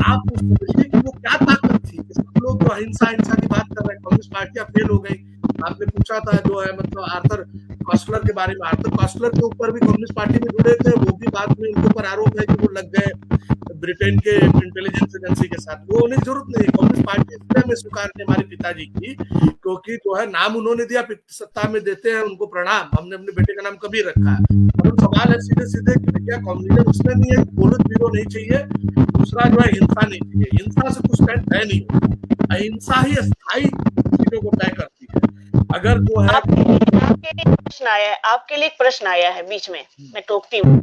आप उस समझिए कि वो क्या ताकत थी कि सब लोग जो अहिंसा की बात कर रहे हैं, कम्युनिस्ट पार्टियां फेल हो गई। आपने पूछा था जो है मतलब आर्थर कॉस्टलर के बारे में, आर्थर कॉस्टलर के ऊपर भी कम्युनिस्ट पार्टी में जुड़े थे, वो भी बाद में उनके ऊपर आरोप है कि वो लग गए ब्रिटेन के इंटेलिजेंस एजेंसी के साथ। वो होने की जरूरत नहीं, कम्युनिस्ट पार्टी इसलिए हमें स्वीकार की हमारे पिताजी की, क्योंकि जो है नाम उन्होंने दिया, सत्ता में देते हैं उनको प्रणाम, हमने अपने बेटे का नाम कभी रखा है। और सवाल है सीधे सीधे कि क्या कम्युनिज्म इसमें नहीं है, पोलित ब्यूरो नहीं चाहिए, दूसरा जो है हिंसा नहीं चाहिए। हिंसा से कुछ तय नहीं होता, अहिंसा ही स्थायी चीजों को तय करती है। अगर जो है आपके लिए एक प्रश्न आया है बीच में, मैं टोकती हूँ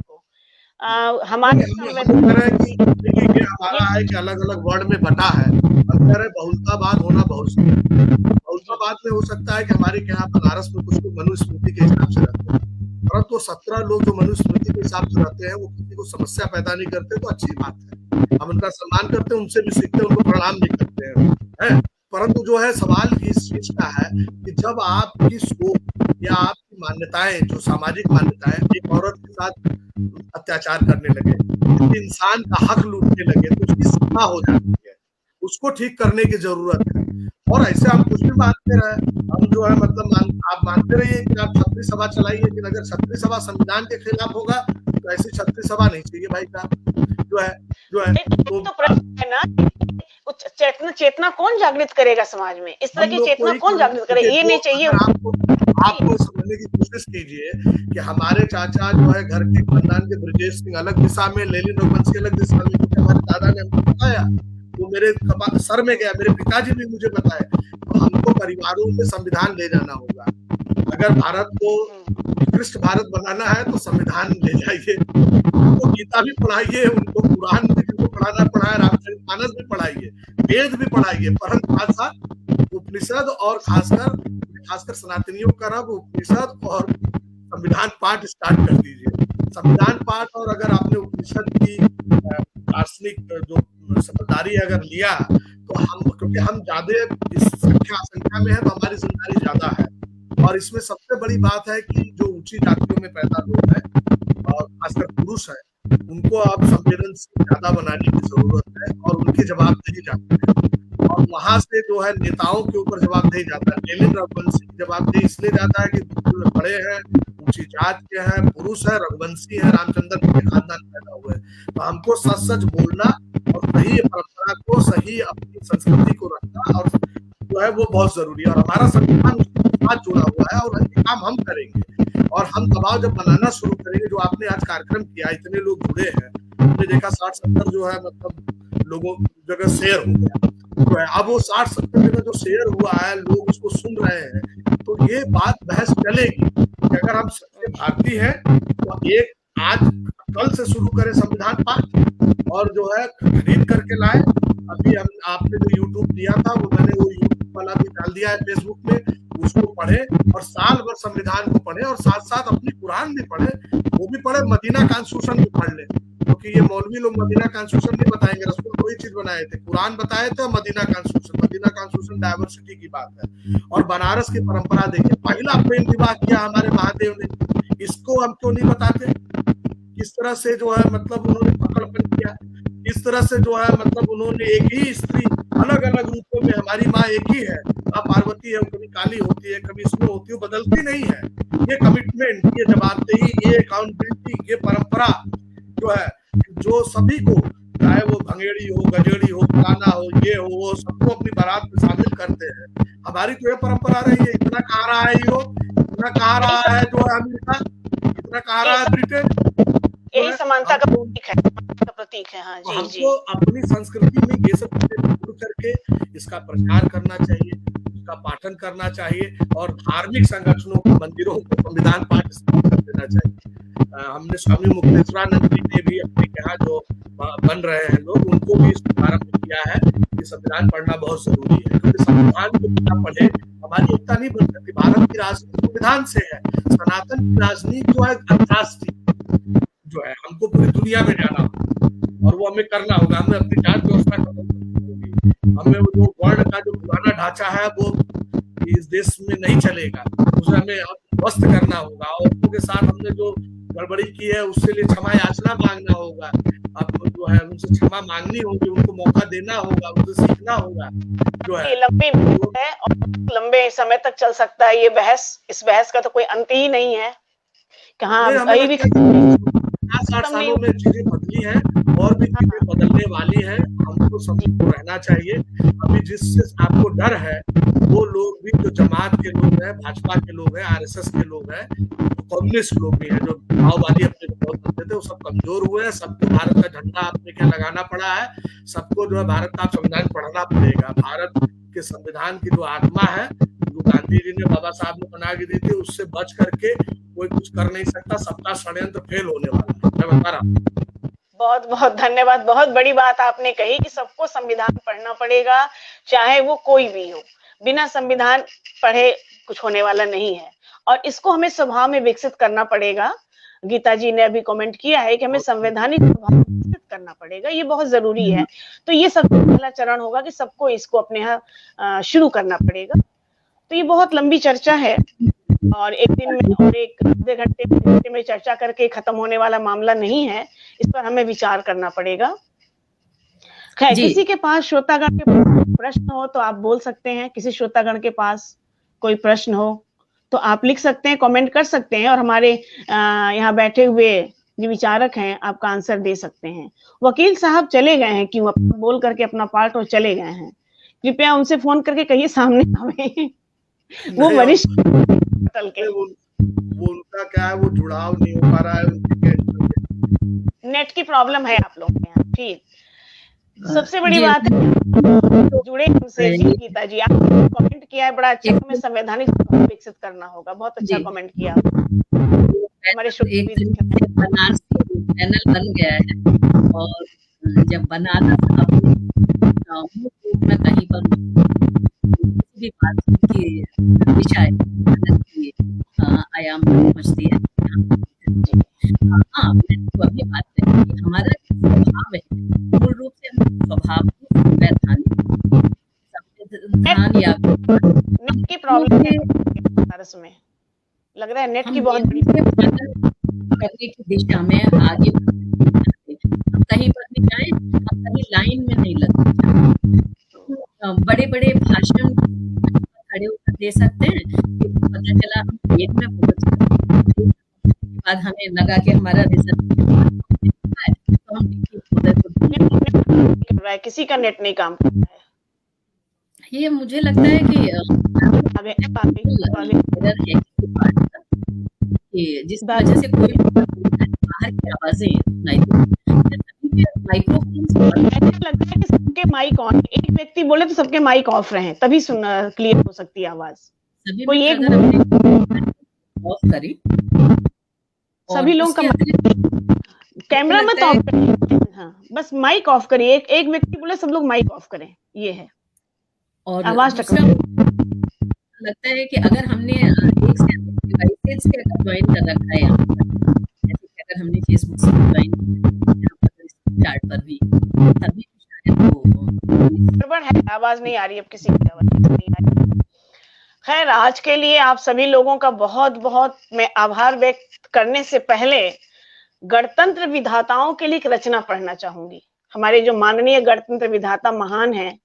हमारे देखिए हमारा है कि अलग अलग वर्ड में बटा है, हम कह रहे बहुलतावाद होना बहुत बहुलतावाद में हो सकता है कि हमारे यहाँ बनारस में कुछ लोग मनुस्मृति के हिसाब से रहते हैं, परंतु 17 लोग जो मनुस्मृति के हिसाब से रहते हैं वो किसी को समस्या पैदा नहीं करते, तो अच्छी बात है, हम उनका सम्मान करते हैं, उनसे भी सीखते हैं, उनको प्रणाम भी करते हैं। परंतु जो है सवाल इस चीज का है कि जब आपकी सोच या आपकी मान्यताएं, जो सामाजिक मान्यताएं, एक औरत के साथ अत्याचार करने लगे, इंसान का हक लूटने लगे, तो उसकी सीमा हो जाती है, उसको ठीक करने की जरूरत है। और ऐसे हम कुछ भी मानते रहे, हम जो है मतलब आप मानते रहिए कि आप छत्री सभा चलाइए, लेकिन अगर छत्री सभा संविधान के खिलाफ होगा तो ऐसी छत्री सभा नहीं चाहिए भाई साहब। जो है तो प्रश्न है ना, चेतना कौन जागृत करेगा समाज में, इस तरह की चेतना कौन जागृत करेगा, ये नहीं चाहिए। आपको समझने की कोशिश कीजिए कि हमारे चाचा जो है घर के खानदान के ब्रजेश सिंह अलग दिशा में, लेलिन रघुवंशी अलग दिशा में, क्योंकि हमारे दादा ने हमको बताया, वो मेरे सर में गया, मेरे पिताजी भी मुझे बताए। तो हमको परिवारों में संविधान ले जाना होगा। अगर भारत को उत्कृष्ट भारत बनाना है तो संविधान ले जाइए, उनको गीता भी पढ़ाइए, उनको कुरान भी जिनको पढ़ाना पढ़ाए, रामचरितमानस भी पढ़ाइए, वेद भी पढ़ाइए, परंतु साथ उपनिषद और खासकर सनातनियों का रब उपनिषद और संविधान पाठ स्टार्ट कर दीजिए। संविधान पाठ, और अगर आपने उपनिषद की दार्शनिक जो समझदारी अगर लिया तो हम, क्योंकि हम ज्यादा इस संख्या में है तो हमारी जिम्मेदारी ज्यादा है। और इसमें सबसे बड़ी बात है कि जो ऊंची जातियों में पैदा लोग हैं और खासकर पुरुष है, उनको अब संवेदनशील ज्यादा बनाने की जरूरत है और उनकी जवाबदेही जाती है। और वहां से जो है नेताओं के ऊपर जवाबदेही जाता है। लेनिन रघुवंशी की जवाबदेही इसलिए जाता है कि बड़े हैं, ऊंची जात के हैं, पुरुष है, रघुवंशी है, रामचंद्र के खानदान पैदा हुए। तो हमको सच सच बोलना और सही परंपरा को, सही अपनी संस्कृति को रखना और जो है वो बहुत जरूरी है। और हमारा संविधान उसके साथ जुड़ा हुआ है और ये काम हम करेंगे। और हम दबाव जब बनाना शुरू करेंगे, जो आपने आज कार्यक्रम किया, इतने लोग जुड़े हैं, हमने देखा 60-70 जो है मतलब लोगों जगह शेयर हो गया, तो है अब वो 60-70 जगह जो शेयर हुआ है, लोग उसको सुन रहे हैं, तो ये बात बहस चलेगी कि अगर हम सच्चे भारतीय हैं तो एक आज कल से शुरू करें संविधान पाठ और जो है खरीद करके लाए। अभी हम आपने जो यूट्यूब दिया था वो मैंने वो यूट्यूब वाला भी डाल दिया है फेसबुक में, उसको पढ़े और साल भर संविधान को पढ़े और साथ साथ अपनी कुरान भी पढ़े, वो भी पढ़े, मदीना कॉन्स्टिट्यूशन भी पढ़ ले, क्योंकि ये मौलवी लोग मदीना कॉन्स्टिट्यूशन नहीं बताएंगे, रसूल कोई चीज बनाए थे, कुरान बताए थे, मदीना कॉन्स्टिट्यूशन डाइवर्सिटी की बात है। और बनारस की परंपरा देखिए, पहला प्रेम विवाह किया हमारे महादेव ने, इसको हम क्यों नहीं बताते? किस तरह से जो है मतलब उन्होंने पकड़पन किया, इस तरह से जो है मतलब उन्होंने एक ही स्त्री अलग अलग रूपों में, हमारी माँ एक ही है, माँ पार्वती है, कभी काली होती है, कभी इसमें होती है, बदलती नहीं है। ये कमिटमेंट, ये जवाबदेही, ये अकाउंटेबिलिटी, ये परंपरा जो है, जो सभी को, चाहे वो भंगेड़ी हो, गजेड़ी हो, फलाना हो, ये हो, वो सबको अपनी बारात में शामिल करते हैं। हमारी तो ये परंपरा रही है। इतना कहा रहा है यूरोप, इतना कहा रहा है जो है अमेरिका, इतना कहा रहा है ब्रिटेन, यही समानता का प्रतीक है। हाँ जी, हमको अपनी संस्कृति में ये सब चीजें करके इसका प्रचार करना चाहिए, इसका पाठन करना चाहिए और धार्मिक संगठनों को, मंदिरों को संविधान पाठ कर देना चाहिए। हमने स्वामी मुक्तेश्वरानंद जी ने भी अपने यहाँ जो बन रहे हैं लोग, उनको भी इसको प्रारंभ किया है कि संविधान पढ़ना बहुत जरूरी है, क्योंकि संविधान को बिना पढ़े हमारी एकता नहीं बन सकती। भारत की राजनीति संविधान से है, सनातन की राजनीति जो है अंतर्राष्ट्रीय जो है, हमको पूरी दुनिया में जाना होगा और वो हमें करना होगा। हमें अपनी जात व्यवस्था खत्म करनी होगी, हमें वो जो वर्ण का जो पुराना ढांचा है वो इस देश में नहीं चलेगा, उसे हमें ध्वस्त करना होगा। और उनके साथ हमने जो गड़बड़ी की है उससे लिए क्षमा याचना मांगना होगा। अब जो है उनसे क्षमा मांगनी होगी, उनको मौका देना होगा, उनसे सीखना होगा जो है। लंबी है और लंबे समय तक चल सकता है ये बहस। इस बहस का तो कोई अंत ही नहीं है। कहाँ हमें लगता है 50-60 सालों में चीजें बदली हैं और भी चीजें बदलने वाली हैं। हमको सबको रहना चाहिए। अभी जिससे आपको डर है वो लोग भी जो जमात के लोग हैं, भाजपा के लोग हैं, आरएसएस के लोग हैं, कम्युनिस्ट लोग भी हैं जो माओवादी अपने को बहुत करते थे, वो सब कमजोर हुए हैं। सबको भारत का झंडा अपने क्या लगाना पड़ा है। सबको जो है भारत का संविधान पढ़ना पड़ेगा। भारत के संविधान की जो आत्मा है जो गांधी जी ने, बाबा साहब ने बना के दी थी, उससे बच करके कोई कुछ कर नहीं सकता। सबका षड्यंत्र फेल होने वाला है। मैं बता रहा हूँ। बहुत बहुत धन्यवाद। बहुत बड़ी बात आपने कही कि सबको संविधान पढ़ना पड़ेगा, चाहे वो कोई भी हो। बिना संविधान पढ़े कुछ होने वाला नहीं है और इसको हमें स्वभाव में विकसित करना पड़ेगा। गीता जी ने अभी कमेंट किया है कि हमें संवैधानिक स्वभाव विकसित करना पड़ेगा, ये बहुत जरूरी है। तो ये सबसे पहला चरण होगा कि सबको इसको अपने यहाँ शुरू करना पड़ेगा। तो ये बहुत लंबी चर्चा है और एक दिन में और एक आधे घंटे में चर्चा करके खत्म होने वाला मामला नहीं है। इस पर हमें विचार करना पड़ेगा। खैर, किसी के पास श्रोतागण के पास प्रश्न हो तो आप बोल सकते हैं। किसी श्रोतागण के पास कोई प्रश्न हो तो आप लिख सकते हैं, कमेंट कर सकते हैं और हमारे यहाँ बैठे हुए जो विचारक हैं आपका आंसर दे सकते हैं। वकील साहब चले गए हैं, क्यों अपना बोल करके अपना पार्ट और चले गए हैं। कृपया उनसे फोन करके कहिए सामने आवे। वो वरिष्ठ के वो उनका क्या है, वो जुड़ाव नहीं हो पा रहा है। नेट की प्रॉब्लम है आप लोगों के यहाँ। ठीक, सबसे बड़ी बात है जुड़े हमसे। गीता जी आपने कमेंट किया है बड़ा अच्छा, हमें संवैधानिक विकसित करना होगा। बहुत अच्छा कमेंट किया। हमारे चैनल बन गया है और जब बना था में कहीं पर भी बात की विषय आयाम पहुंचती है। हाँ, तो अभी बात है कि हमारा स्वभाव है, मूल रूप से हम स्वभाव संविधान या नेट की प्रॉब्लम है में लग रहा है। नेट की बहुत बड़ी करने की दिशा में आगे कहीं पर भी जाए, हम कहीं लाइन में नहीं लगते। बड़े बड़े भाषण खड़े होकर दे सकते हैं, पता चला हम पेट में पहुंच गए, बाद हमें लगा कि हमारा रिजल्ट तो हम किसी का नेट नहीं काम कर रहा है। ये मुझे लगता है कि जिस वजह से कोई बाहर की आवाजें माइक्रोफोन लगता है कि सबके माइक ऑन, एक व्यक्ति बोले तो सबके माइक ऑफ रहे, तभी सुनना क्लियर हो सकती है आवाज। कोई एक ऑफ करी, सभी लोगों का कैमरा मत ऑफ करिए। हाँ, बस माइक ऑफ करिए। एक व्यक्ति बोले सब लोग माइक ऑफ करें, ये है। और आवाज लगता है कि अगर हमने एक से डिवाइसेस से ज्वाइन कर रखा है यहाँ पर, जैसे कि अगर हमने फेसबुक से ज्वाइन चार्ट पर भी, तभी शायद गड़बड़ है। आवाज नहीं आ रही, अब किसी की आवाज नहीं आ रही। खैर, आज के लिए आप सभी लोगों का बहुत बहुत मैं आभार व्यक्त करने से पहले गणतंत्र विधाताओं के लिए एक रचना पढ़ना चाहूंगी। हमारे जो माननीय गणतंत्र विधाता महान हैं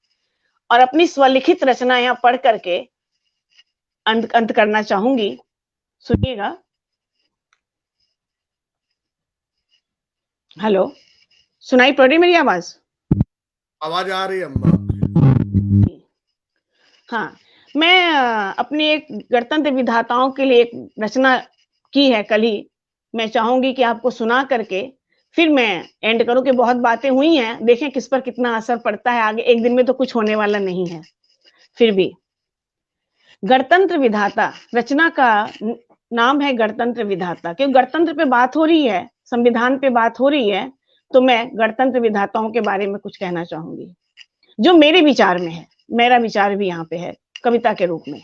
और अपनी स्वलिखित रचना यहाँ पढ़ करके अंत करना चाहूंगी। सुनिएगा। हेलो, सुनाई पड़ रही मेरी आवाज? आवाज आ रही है अम्मा? हाँ, मैं अपनी एक गणतंत्र विधाताओं के लिए एक रचना की है कल ही। मैं चाहूंगी कि आपको सुना करके फिर मैं एंड करूं कि बहुत बातें हुई हैं, देखें किस पर कितना असर पड़ता है आगे। एक दिन में तो कुछ होने वाला नहीं है। फिर भी गणतंत्र विधाता, रचना का नाम है गणतंत्र विधाता। क्योंकि गणतंत्र पे बात हो रही है, संविधान पे बात हो रही है, तो मैं गणतंत्र विधाताओं के बारे में कुछ कहना चाहूंगी जो मेरे विचार में है। मेरा विचार भी यहाँ पे है कविता के रूप में।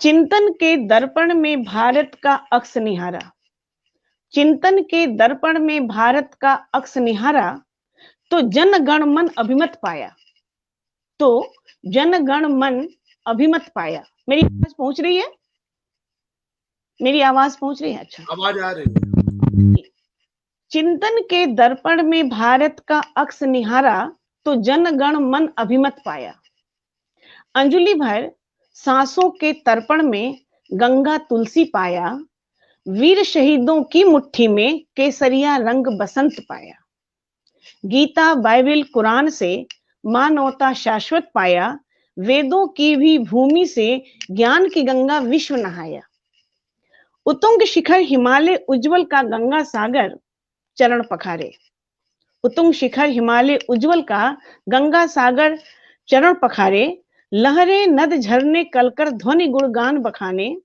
चिंतन के दर्पण में भारत का अक्स निहारा, चिंतन के दर्पण में भारत का अक्स निहारा, तो जन गण मन अभिमत पाया, तो जन गण मन अभिमत पाया। मेरी आवाज पहुंच रही है? मेरी आवाज पहुंच रही है? अच्छा, आवाज आ रही है। चिंतन के दर्पण में भारत का अक्स निहारा तो जन गण मन अभिमत पाया। अंजुलि भर सांसों के तर्पण में गंगा तुलसी पाया। वीर शहीदों की मुट्ठी में केसरिया रंग बसंत पाया। गीता बाइबल कुरान से मानवता शाश्वत पाया। वेदों की भी भूमि से ज्ञान की गंगा विश्व नहाया। उत्तुंग शिखर हिमालय उज्जवल का गंगा सागर चरण पखारे। उत्तुंग शिखर हिमालय उज्जवल का गंगा सागर चरण पखारे। लहरें नद झरने कलकर ध्वनि गुणगान बखाने।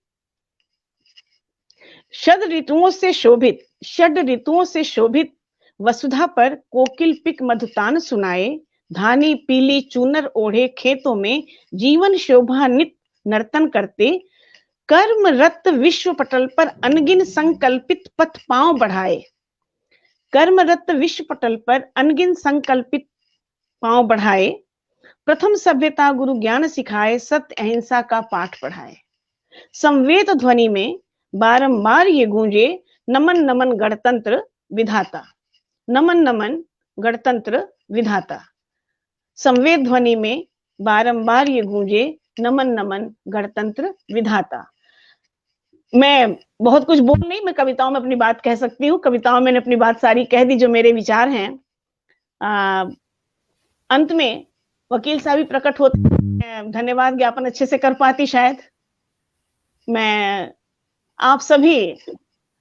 षड ऋतुओं से शोभित वसुधा पर कोकिल पिक मधुतान सुनाए। धानी पीली चूनर ओढ़े खेतों में जीवन शोभा नित नर्तन करते। कर्मरत विश्व पटल पर अनगिन संकल्पित पथ पांव बढ़ाए। कर्मरत विश्व पटल पर अनगिन संकल्पित पांव बढ़ाए। प्रथम सभ्यता गुरु ज्ञान सिखाए। सत्य अहिंसा का पाठ पढ़ाए। संवेद ध्वनि में बारंबार ये गूंजे। नमन नमन गणतंत्र विधाता। नमन नमन गणतंत्र विधाता। संवेद ध्वनि में बारंबार ये गूंजे। नमन नमन गणतंत्र विधाता। मैं बहुत कुछ बोल नहीं, मैं कविताओं में अपनी बात कह सकती हूँ। कविताओं में मैंने अपनी बात सारी कह दी जो मेरे विचार हैं। अंत में वकील साहब भी प्रकट होते हैं, धन्यवाद ज्ञापन अच्छे से कर पाती शायद। मैं आप सभी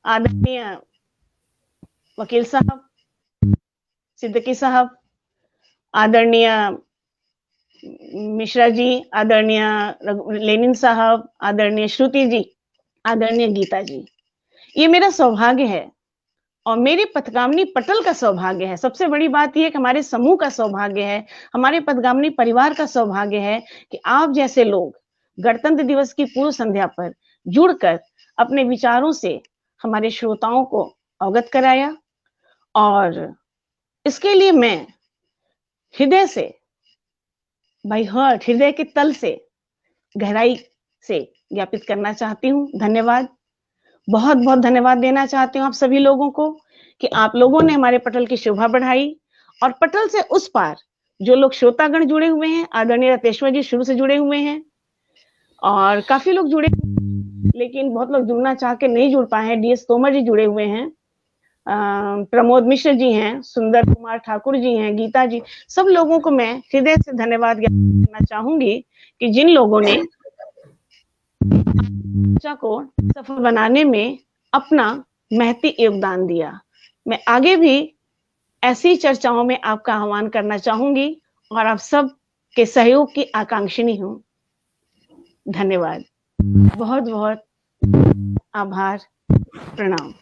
आदरणीय वकील साहब, सिद्दीकी साहब, आदरणीय मिश्रा जी, आदरणीय लेनिन साहब, आदरणीय श्रुति जी, आदरणीय गीता जी, ये मेरा सौभाग्य है और मेरे पथगामिनी पटल का सौभाग्य है। सबसे बड़ी बात यह है कि हमारे समूह का सौभाग्य है, हमारे पथगामिनी परिवार का सौभाग्य है कि आप जैसे लोग गणतंत्र दिवस की पूर्व संध्या पर जुड़कर अपने विचारों से हमारे श्रोताओं को अवगत कराया। और इसके लिए मैं हृदय से, बाय हार्ट, हृदय के तल से, गहराई से ज्ञापित करना चाहती हूँ धन्यवाद। बहुत बहुत धन्यवाद देना चाहती हूँ आप सभी लोगों को कि आप लोगों ने हमारे पटल की शोभा बढ़ाई। और पटल से उस पार जो लोग श्रोतागण जुड़े हुए हैं, आदरणीय रतेश्वर जी शुरू से जुड़े हुए हैं और काफी लोग जुड़े, लेकिन बहुत लोग जुड़ना चाह के नहीं जुड़ पाए हैं। DS तोमर जी जुड़े हुए हैं, प्रमोद मिश्र जी हैं, सुंदर कुमार ठाकुर जी हैं, गीता जी, सब लोगों को मैं हृदय से धन्यवाद करना चाहूंगी कि जिन लोगों ने चर्चा को सफल बनाने में अपना महती योगदान दिया। मैं आगे भी ऐसी चर्चाओं में आपका आह्वान करना चाहूंगी और आप सब के सहयोग की आकांक्षिणी हूं। धन्यवाद, बहुत बहुत आभार, प्रणाम।